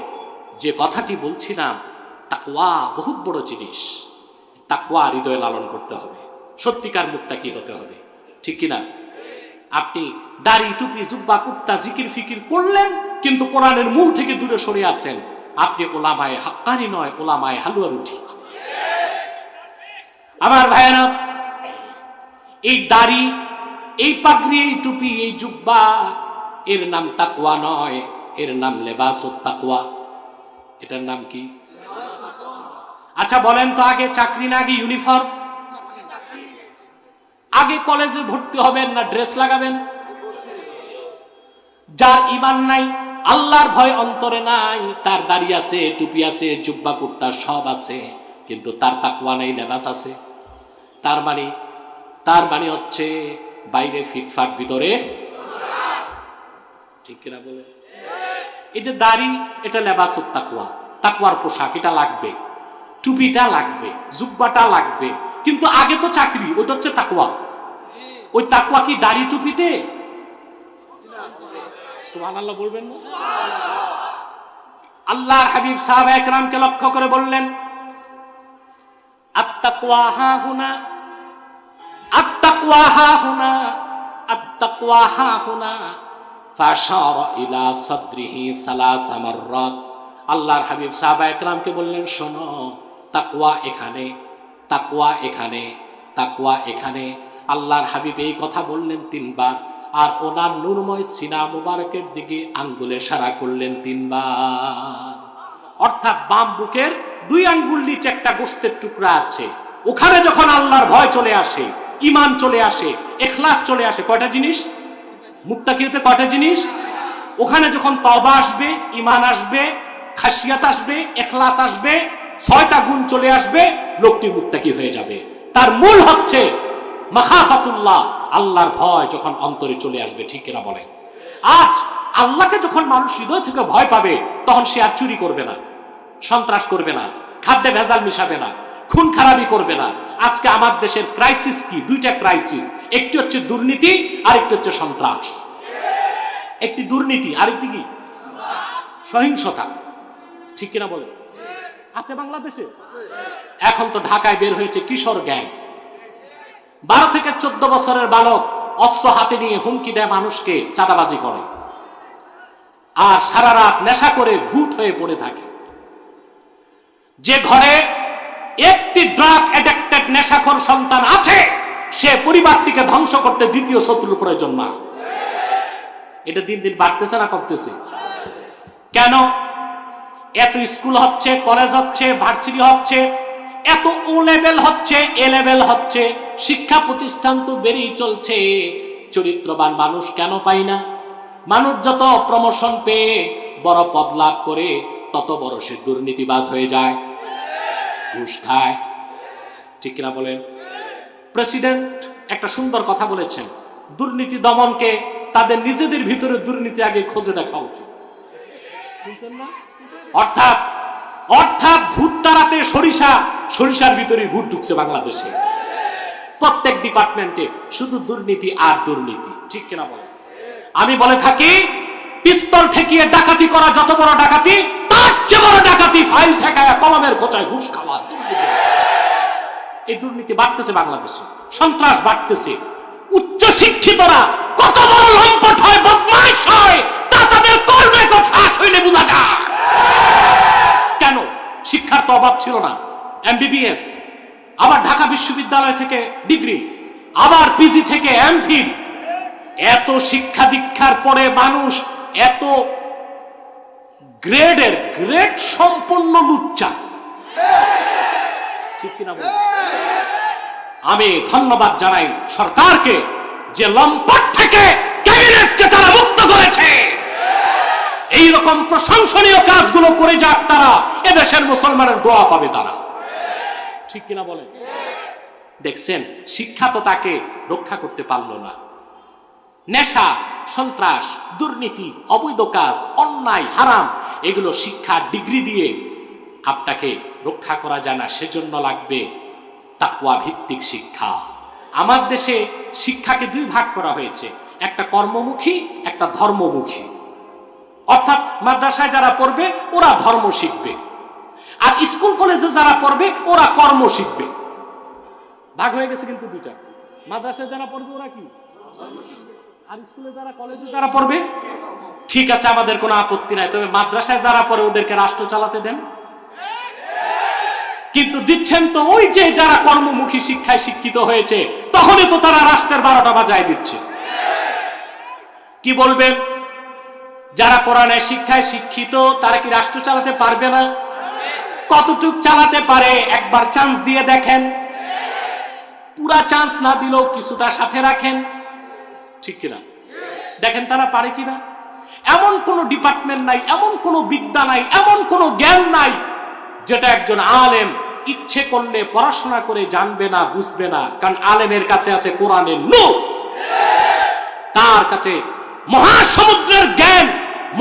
যে কথাটি বলছিলাম, তাকওয়া বহুত বড় জিনিস। তাকওয়া হৃদয়ে লালন করতে হবে, সত্যিকার মুত্তাকি হতে হবে, ঠিক কিনা? আপনি দাড়ি টুপি জুব্বা কুর্তা জিকির ফিকির করলেন, কিন্তু কোরআনের মূল থেকে দূরে সরে আছেন, আপনি ওলামায়ে হাক্কানি নয়, ওলামায়ে হালুয়া রুটি। আমার ভাইয়েরা, এই দাড়ি, এই পাগড়ি, এই টুপি, এই জুব্বা, এর নাম তাকওয়া নয়, এর নাম লেবাসুত তাকওয়া। এটার নাম কি? আচ্ছা বলেন তো, আগে চাকরি না আগে ইউনিফর্ম? আগে কলেজে ভর্তি হবেন না ড্রেস লাগাবেন? যার ঈমান নাই, আল্লাহর ভয় অন্তরে নাই, তার দাড়ি আছে, টুপি আছে, জুব্বা কুর্তা সব আছে, কিন্তু তার তাকওয়া নাই, লেবাস আছে। তার মানে হচ্ছে বাইরে ফিটফাট, ভিতরে ঠিক কিনা বলে? এই যে দাড়ি, এটা লেবাসুত তাকওয়া, তাকওয়ার পোশাক, এটা লাগবে, টুপিটা লাগবে, জুব্বাটা লাগবে, কিন্তু আগে তো চাকরি, ওটা হচ্ছে তাকওয়া। ওই তাকওয়া কি দাড়ি টুপিতে? সুবহানাল্লাহ বলবেন না? আল্লাহর হাবিব সাহাবা একরামকে লক্ষ্য করে বললেন, আত-তাকওয়া হাহুনা, আত-তাকওয়া হাহুনা, আত-তাকওয়া হাহুনা, ফাশারা ইলা সাদরিহি সালাসা মাররাত। আল্লাহর হাবিব সাহাবা একরামকে বললেন, শোনো, তাকওয়া এখানে, তাকওয়া এখানে, তাকওয়া এখানে। আল্লাহর হাবিব এই কথা বললেন 3 বার, আর ওনার নূরময় সিনা মুবারকের দিকে আঙ্গুলে ইশারা করলেন 3 বার। অর্থাৎ বাম বুকের 2 আঙ্গুল নিচে একটা গোশতের টুকরা আছে, ওখানে যখন আল্লাহর ভয় চলে আসে, ঈমান চলে আসে, ইখলাস চলে আসে, কয়টা জিনিস? মুত্তাকিতে কয়টা জিনিস? ওখানে যখন তওবা আসবে, ঈমান আসবে, খাশিয়াত আসবে, ইখলাস আসবে, 6টা গুণ চলে আসবে, লোকটি মুত্তাকি হয়ে যাবে। তার মূল হচ্ছে মাখাফাতুল্লাহ, আল্লাহর ভয় যখন অন্তরে চলে আসবে, ঠিক কিনা বলেন? আজ আল্লাহকে যখন মানুষ হৃদয় থেকে ভয় পাবে, তখন সে আর চুরি করবে না, সন্ত্রাস করবে না, খাদ্যে ভেজাল মিশাবে না, খুন খারাপি করবে না। আজকে আমার দেশের ক্রাইসিস কি? 2টা ক্রাইসিস, একটি হচ্ছে দুর্নীতি, আর একটি হচ্ছে সন্ত্রাস। একটি দুর্নীতি, আরেকটি কি? সহিংসতা, ঠিক কিনা বলে? আছে বাংলাদেশে। এখন তো ঢাকায় বের হয়েছে কিশোর গ্যাং, 12 থেকে 14 বছরের বালক অস্ত্র হাতে নিয়ে হুমকি দেয় মানুষকে, চাঁদাবাজি করে, আর সারা রাত নেশা করে ভূত হয়ে পড়ে থাকে। যে ঘরে একটি ড্রাগ অ্যাডিক্টেড নেশাখোর সন্তান আছে, সে পরিবারটিকে ধ্বংস করতে দ্বিতীয় শত্রুর প্রয়োজন না। এটা দিন দিন বাড়তেছে না কমতেছে? কেন? এত স্কুল হচ্ছে, কলেজ হচ্ছে, ভার্সিটি হচ্ছে, এত ও লেভেল হচ্ছে, এ লেভেল হচ্ছে, শিক্ষা প্রতিষ্ঠান তো বেড়েই চলছে, চরিত্রবান মানুষ কেন পাই না? মানুষ যত প্রমোশন পেয়ে বড় পদ লাভ করে, তত বড় সে দুর্নীতিবাজ হয়ে যায়, ঘুষ খায়। ঠিক কিনা বলেন? প্রেসিডেন্ট একটা সুন্দর কথা বলেছেন, দুর্নীতি দমনকে তাদের নিজেদের ভিতরে দুর্নীতি আগে খোঁজে দেখা উচিত। অর্থাৎ অর্থাৎ ভূত তাড়াতে সরিষার ভিতরে ভূত ঢুকছে বাংলাদেশে। প্রত্যেক ডিপার্টমেন্টে শুধু দুর্নীতি আর দুর্নীতি। ঠিক কিনা বলেন? আমি বলে থাকি, পিস্তল ঠেকিয়ে ডাকাতি করা যত বড় ডাকাতি, তার চেয়ে বড় ডাকাতি ফাইল ঠেকায় কলমের খোঁচায় ঘুষ খাওয়া। এই দুর্নীতি বাড়তেছে বাংলাদেশে, সন্ত্রাস বাড়তেছে। উচ্চ শিক্ষিতরা কত বড় লম্পট হয়, বদমাইশ হয়, তা তাদের কর্মে ফাঁস হইলে বোঝা যায়। কেন? শিক্ষার তো অভাব ছিল না। এমবিবিএস, আবার ঢাকা বিশ্ববিদ্যালয় থেকে ডিগ্রি, আবার পিজি থেকে এমফিল, এত শিক্ষা দীক্ষার পরে মানুষ এত গ্রেড সম্পন্ন লুচ্চা। ঠিক কিনা বল? আমি ধন্যবাদ জানাই সরকারকে যে লম্পট থেকে ক্যাবিনেটকে তারা মুক্ত করেছে। এইরকম প্রশংসনীয় কাজগুলো করে যাক তারা, এদেশের মুসলমানের দোয়া পাবে তারা। ঠিক কিনা বলেন? দেখছেন, শিক্ষা তো তাকে রক্ষা করতে পারলো না। নেশা, সন্ত্রাস, দুর্নীতি, অবৈধ কাজ, অন্যায়, হারাম, এগুলো শিক্ষা ডিগ্রি দিয়ে আপনাকে রক্ষা করা যায় না। সেজন্য লাগবে তাকওয়া ভিত্তিক শিক্ষা। আমার দেশে শিক্ষাকে দুই ভাগ করা হয়েছে, একটা কর্মমুখী, একটা ধর্মমুখী। অর্থাৎ মাদ্রাসায় যারা পড়বে ওরা ধর্ম শিখবে, আর স্কুল কলেজে যারা পড়বে ওরা কর্ম শিখবে। ভাগ হয়ে গেছে কিন্তু দুইটা। মাদ্রাসায় যারা পড়বে ওরা কি, আর স্কুলে যারা, কলেজে যারা পড়বে, ঠিক আছে, আমাদের কোনো আপত্তি নাই। তবে মাদ্রাসায় যারা পড়ে ওদেরকে রাষ্ট্র চালাতে দেন। কিন্তু দিচ্ছেন তো ওই যে যারা কর্মমুখী শিক্ষায় শিক্ষিত হয়েছে, তখনই তো তারা রাষ্ট্রের 12টা বাজায় দিচ্ছে। কি বলবেন? যারা কোরআনের শিক্ষায় শিক্ষিত তারা কি রাষ্ট্র চালাতে পারবে না? কতটুক চালাতে পারে একবার চান্স দিয়ে দেখেন। পুরা চান্স না দিলেও কিছুটা সাথে রাখেন। ঠিক কিনা? দেখেন তারা পারে কিনা। এমন কোন ডিপার্টমেন্ট নাই, এমন কোন বিদ্যা নাই, এমন কোন জ্ঞান নাই যেটা একজন আলেম ইচ্ছে করলে পড়াশোনা করে জানবে না, বুঝবে না। কারণ আলেমের কাছে আছে কোরআনের নূর, তার কাছে মহাসমুদ্রের জ্ঞান,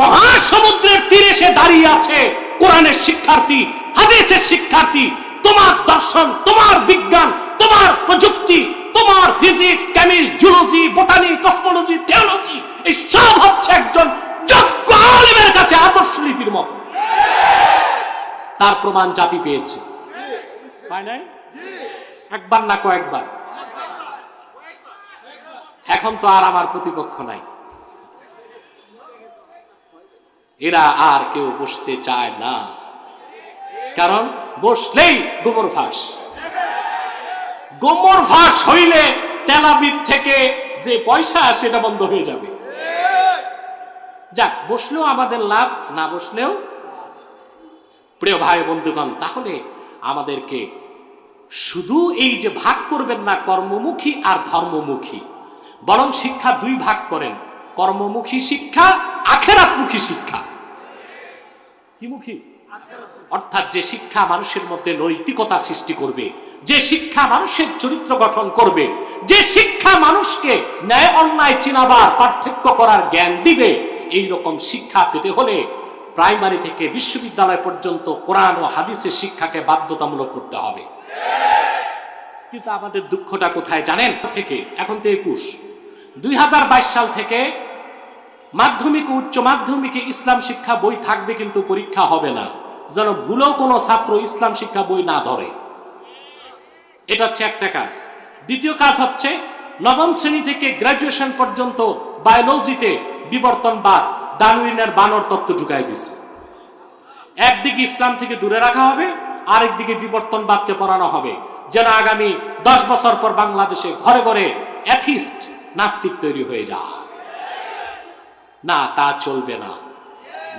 মহাসমুদ্রের তীরে সে দাঁড়িয়ে আছে। কোরআনের শিক্ষার্থী, হাদিসের শিক্ষার্থী, তোমার দর্শন, তোমার বিজ্ঞান, তোমার প্রযুক্তি, তোমার physics, chemistry, zoology, botany, cosmology, theology, এই সব হচ্ছে একজন যোগ্য আলেমের কাছে আদর্শ লিপির মতো। তার প্রমাণ জাতি পেয়েছে, পায় নাই? একবার না কয়েকবার। এখন তো আর আমার প্রতিপক্ষ নাই, এরা আর কেউ বসতে চায় না। কারণ বসলেই গোবর ফাঁস। গোবর ফাঁস হইলে তেলাবিদ থেকে যে পয়সা সেটা বন্ধ হয়ে যাবে। যাক, বসলেও আমাদের লাভ, না বসলেও। প্রিয় ভাই বন্ধুগণ, তাহলে আমাদেরকে শুধু এই যে ভাগ করবেন না কর্মমুখী আর ধর্মমুখী, বরং শিক্ষা দুই ভাগ করেন, কর্মমুখী শিক্ষা, আখিরাতমুখী শিক্ষা। কি মুখী? অর্থাৎ যে শিক্ষা মানুষের মধ্যে নৈতিকতা সৃষ্টি করবে, যে শিক্ষা মানুষের চরিত্র গঠন করবে, যে শিক্ষা মানুষকে ন্যায় অন্যায় চিনাবার, পার্থক্য করার জ্ঞান দিবে। এই রকম শিক্ষা পেতে হলে প্রাইমারি থেকে বিশ্ববিদ্যালয় পর্যন্ত কোরআন ও হাদিসের শিক্ষাকে বাধ্যতামূলক করতে হবে। কিন্তু আমাদের দুঃখটা কোথায় জানেন? থেকে এখন তো 2022 সাল থেকে মাধ্যমিক ও উচ্চ মাধ্যমিকে ইসলাম শিক্ষা বই থাকবে, কিন্তু পরীক্ষা হবে না, যেন ভুলেও কোনো ছাত্র ইসলাম শিক্ষা বই না ধরে। এটা হচ্ছে একটা কাজ। দ্বিতীয় কাজ হচ্ছে নবম শ্রেণী থেকে গ্রাজুয়েশন পর্যন্ত বায়োলজিতে বিবর্তনবাদ, ডারউইনের বানর তত্ত্ব ঢুকাই দিছে। একদিকে ইসলাম থেকে দূরে রাখা হবে, আরেকদিকে বিবর্তনবাদকে পড়ানো হবে, যেন আগামী 10 বছর পর বাংলাদেশে ঘরে ঘরে অ্যাথিস্ট নাস্তিক তৈরি হয়ে যায়। না, তা চলবে না।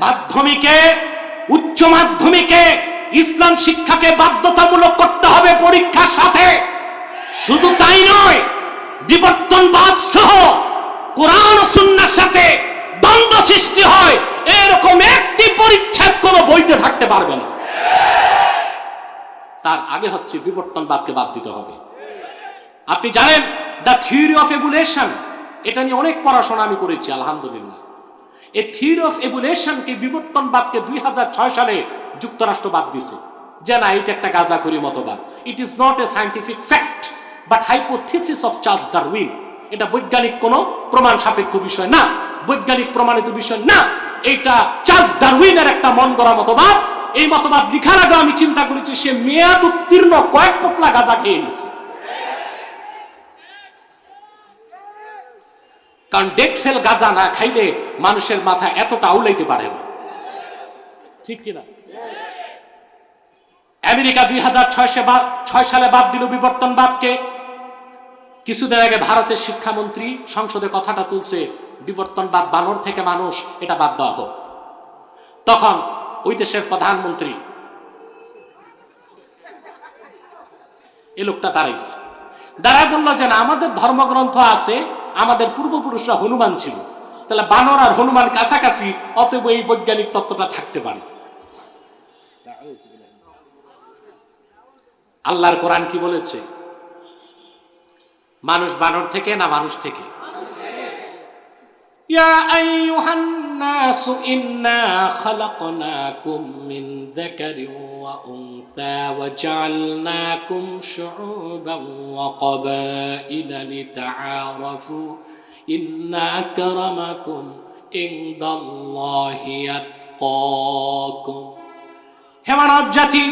মাধ্যমিকে, উচ্চ মাধ্যমিকে ইসলাম শিক্ষাকে বাধ্যতামূলক করতে হবে পরীক্ষার সাথে। শুধু তাই নয়, বিবর্তনবাদ সহ কোরআন ও সুন্নাহর সাথে দ্বন্দ্ব সৃষ্টি হয় এরকম একটি পরিচ্ছেদ কোন বইতে থাকতে পারবে না। তার আগে হচ্ছে বিবর্তনবাদকে বাদ দিতে হবে। আপনি জানেন দ্য থিওরি অফ এভুলেশন, এটা নিয়ে অনেক পড়াশোনা আমি করেছি আলহামদুলিল্লাহ। এই থিওরি অফ এভুলেশনকে, বিবর্তনবাদকে 2006 সালে যুক্তরাষ্ট্র বাদ দিছে, যে না এটা একটা গাঁজাখুরি মতবাদ। It is not a scientific fact but hypothesis of Charles Darwin. এটা বৈজ্ঞানিক কোনো প্রমাণ সাপেক্ষ বিষয় না, বৈজ্ঞানিক প্রমাণিত বিষয় না, এটা চার্লস ডারউইনের একটা মন গড়া মতবাদ। এই মতবাদ লিখার আগে আমি চিন্তা করেছি সে মেয়াদ উত্তীর্ণ কয়েক পোটলা গাঁজা খেয়ে নিছে। কারণ ডেট ফেল গাঁজা না খাইলে মানুষের মাথা এতটা আউলাইতে পারে না, ঠিক কিনা? আমেরিকা 2006 সালে বাদ দিল বিবর্তনবাদকে। কিছুদিন আগে ভারতের শিক্ষামন্ত্রী সংসদে কথাটা তুলছে, বিবর্তনবাদ বানর থেকে মানুষ, এটা বাদ দেওয়া হোক। তখন ওই দেশের প্রধানমন্ত্রী এই লোকটা দাঁড়ায় বলল যে না, আমাদের ধর্মগ্রন্থ আছে, আমাদের পূর্বপুরুষরা হনুমান ছিল, তাহলে বানর আর হনুমান কাছাকাছি, অতএব এই বৈজ্ঞানিক তত্ত্বটা থাকতে পারে। আল্লাহর কোরআন কি বলেছে? মানুষ বানর থেকে না মানুষ থেকে? ইয়া আইয়ুহান নাসু ইন্না খালাকনাকুম মিন যাকারিন ওয়া উনসা ওয়া জাআলনাকুম শুউবান ওয়া ক্বাবাইলা লিতাআরাফু ইন্না আকরামাকুম ইনদাল্লাহি আতকাকুম। হে মানব জাতি,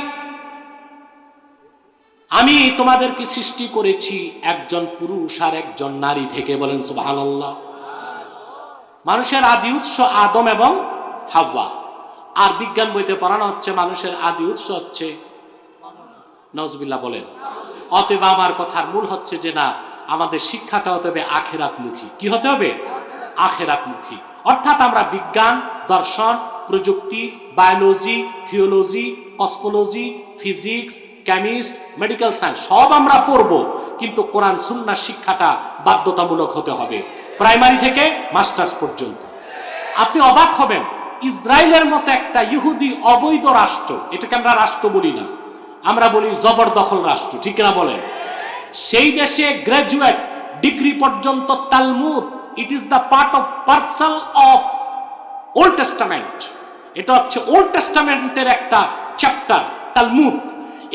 আমি তোমাদেরকে সৃষ্টি করেছি একজন পুরুষ আর একজন নারী থেকে। বলেন সুবহানাল্লাহ। মানুষের আদি উৎস আদম এবং হাওয়া। আর বিজ্ঞান বইতে পড়ানো হচ্ছে মানুষের আদি উৎস হচ্ছে নাউজুবিল্লাহ বলেন। অতএব আমার কথার মূল হচ্ছে যে না, আমাদের শিক্ষাটা হতে হবে আখিরাতমুখী। কি হতে হবে? আখিরাতমুখী। অর্থাৎ আমরা বিজ্ঞান, দর্শন, প্রযুক্তি, biology, theology, cosmology, physics, chemist, medical science সব আমরা পড়ব, কিন্তু কোরআন সুন্নাহর শিক্ষাটা বাধ্যতামূলক হতে হবে, প্রাইমারি থেকে মাস্টার্স পর্যন্ত। আপনি অবাক হবেন, ইসরায়েলের মতো একটা ইহুদি অবৈধ রাষ্ট্র, এটাকে আমরা রাষ্ট্র বলি না, আমরা বলি জবরদখল রাষ্ট্র, ঠিক না বলেন? সেই দেশে গ্রাজুয়েট ডিগ্রি পর্যন্ত Talmud, it is the part of parcel of old testament. এটা হচ্ছে ওল্ড টেস্টামেন্টের একটা চ্যাপ্টার তালমুদ।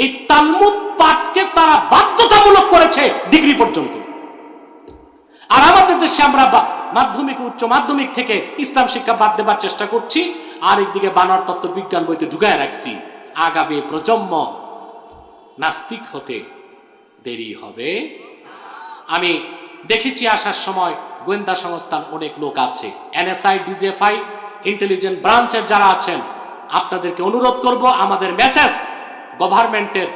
এই তালমুদ পাঠকে তারা বাধ্যতামূলক করেছে ডিগ্রি পর্যন্ত। আর আমাদের দেশে আমরা মাধ্যমিক, উচ্চ মাধ্যমিক থেকে ইসলাম শিক্ষা বাদ দেবার চেষ্টা করছি, আর একদিকে বানর তত্ত্ব বিজ্ঞান বইতে ঢুকায় রাখছি। আগামী প্রজন্ম নাস্তিক হতে দেরি হবে। আমি দেখেছি আসার সময় গোয়েন্দা সংস্থার অনেক লোক আছে, এনএসআই, ডিজিএফআই, ইন্টেলিজেন্ট ব্রাঞ্চের যারা আছেন, আপনাদেরকে অনুরোধ করব আমাদের মেসেজ গভর্নমেন্টের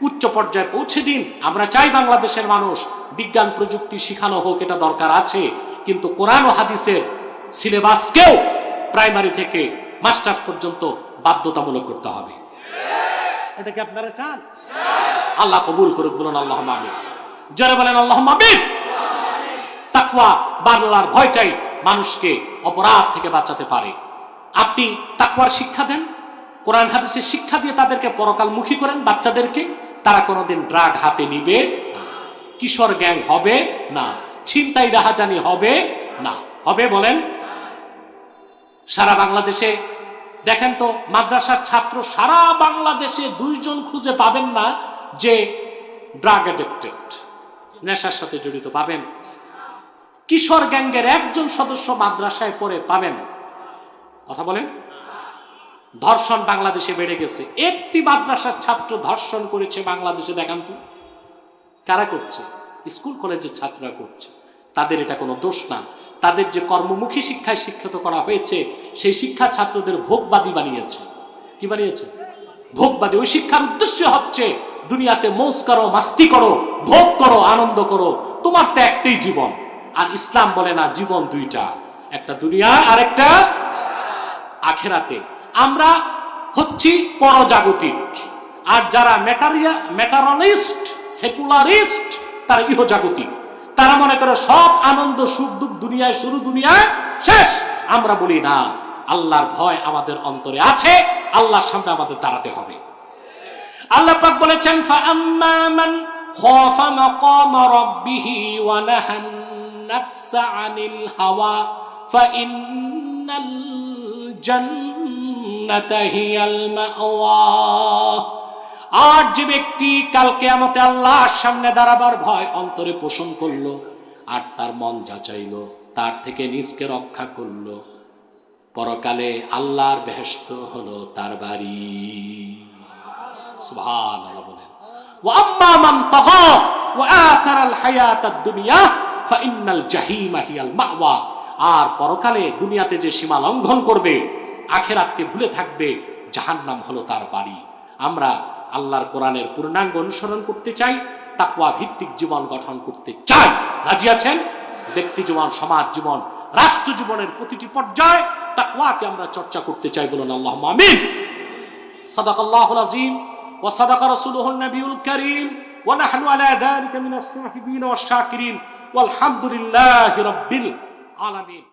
উচ্চ পর্যায়ে পৌঁছে দিন। আমরা চাই বাংলাদেশের মানুষ বিজ্ঞান প্রযুক্তি শিখানো হোক, এটা দরকার আছে, কিন্তু কোরআন ও হাদিসের সিলেবাসকেও প্রাইমারি থেকে মাস্টার্স পর্যন্ত বাধ্যতামূলক করতে হবে। এটা কি আপনারা চান? আল্লাহ কবুল করুক, বলুন আল্লাহুম্মা আমিন। যারা বলেন আল্লাহুম্মা আমিন। তাকওয়া বা আল্লাহর ভয়টাই মানুষকে অপরাধ থেকে বাঁচাতে পারে। আপনি তাকওয়ার শিক্ষা দেন, কোরআন হাদিসের শিক্ষা দিয়ে তাদেরকে পরকালমুখী করেন বাচ্চাদেরকে, তারা কোনোদিন ড্রাগ হাতে নিবে না, কিশোর গ্যাং হবে না, ছিনতাই রাহাজানি হবে না। হবে বলেন? সারা বাংলাদেশে দেখেন তো, মাদ্রাসার ছাত্র সারা বাংলাদেশে 2 জন খুঁজে পাবেন না যে ড্রাগ অ্যাডিক্টেড, নেশার সাথে জড়িত পাবেন। কিশোর গ্যাংয়ের 1 জন সদস্য মাদ্রাসায় পড়ে পাবেন? কথা বলেন। ধর্ষণ বাংলাদেশে বেড়ে গেছে। একটি মাদ্রাসার ছাত্র ধর্ষণ করেছে বাংলাদেশে দেখান তো? কারা করছে? স্কুল কলেজের ছাত্ররা করছে। তাদের এটা কোনো দোষ না, তাদের যে কর্মমুখী শিক্ষায় শিক্ষিত করা হয়েছে সেই শিক্ষা ছাত্রদের ভোগবাদী বানিয়েছে। কি বানিয়েছে? ভোগবাদী। ওই শিক্ষার উদ্দেশ্য হচ্ছে দুনিয়াতে মৌজ করো, মাস্তি করো, ভোগ করো, আনন্দ করো, তোমার তো একটাই জীবন। আর ইসলাম বলে না, জীবন দুইটা, একটা দুনিয়া আর একটা আখেরাতে। আমরা হচ্ছি পরজাগতিক, আর যারা ম্যাটারিয়ালিস্ট, সেকুলারিস্ট, তারা ইহজাগতিক। তারা মনে করে সব আনন্দ সুখ দুঃখ দুনিয়ায় শুরু, দুনিয়ায় শেষ। আমরা বলি না, আল্লাহর ভয় আমাদের অন্তরে আছে, আল্লাহর সামনে আমাদের দাঁড়াতে হবে। আল্লাহ পাক বলেছেন, ফাআম্মা মান খাফা মাকাম রাব্বিহি ওয়া নাহান নাফসা আনিল হাওয়া ফাইন্নাল জান্নাতা হিয়াল মাওয়া। আর যে ব্যক্তি কাল কিয়ামতে আল্লাহর সামনে দাঁড়াবার ভয় অন্তরে পোষণ করলো, আর তার মন যাচাইলো, তার থেকে নিজকে রক্ষা করলো, পরকালে আল্লাহর বেহেশত হলো তার বাড়ি। সুবহানাল্লাহ বলেন। ওয়া আম্মা মান তাগা ওয়া আথারাল হায়াতাদ দুনিয়া ফাইন্নাল জাহিমা হিয়াল মাওয়া। আর পরকালে দুনিয়াতে যে সীমা লঙ্ঘন করবে, আখিরাতকে ভুলে থাকবে, জাহান্নাম হলো তার বাড়ি। আমরা আল্লাহর কোরআনের পূর্ণাঙ্গ অনুসরণ করতে চাই, তাকওয়া ভিত্তিক জীবন গঠন করতে চাই। রাজি আছেন? ব্যক্তি জীবন, সমাজ জীবন, রাষ্ট্র জীবনের প্রতিটি পর্যায়ে তাকওয়াকে আমরা চর্চা করতে চাই। বলুন আল্লাহুম্মা আমিন। সাদাকাল্লাহুল আযীম ওয়া সাদাকা রাসূলুহুন নবিয়ুল কারীম ওয়া নাহনু আলা যালিকা মিনাশ শাহিদিন ওয়াশ শাকিরিন ওয়াল হামদুলিল্লাহি রাব্বিল আলামিন।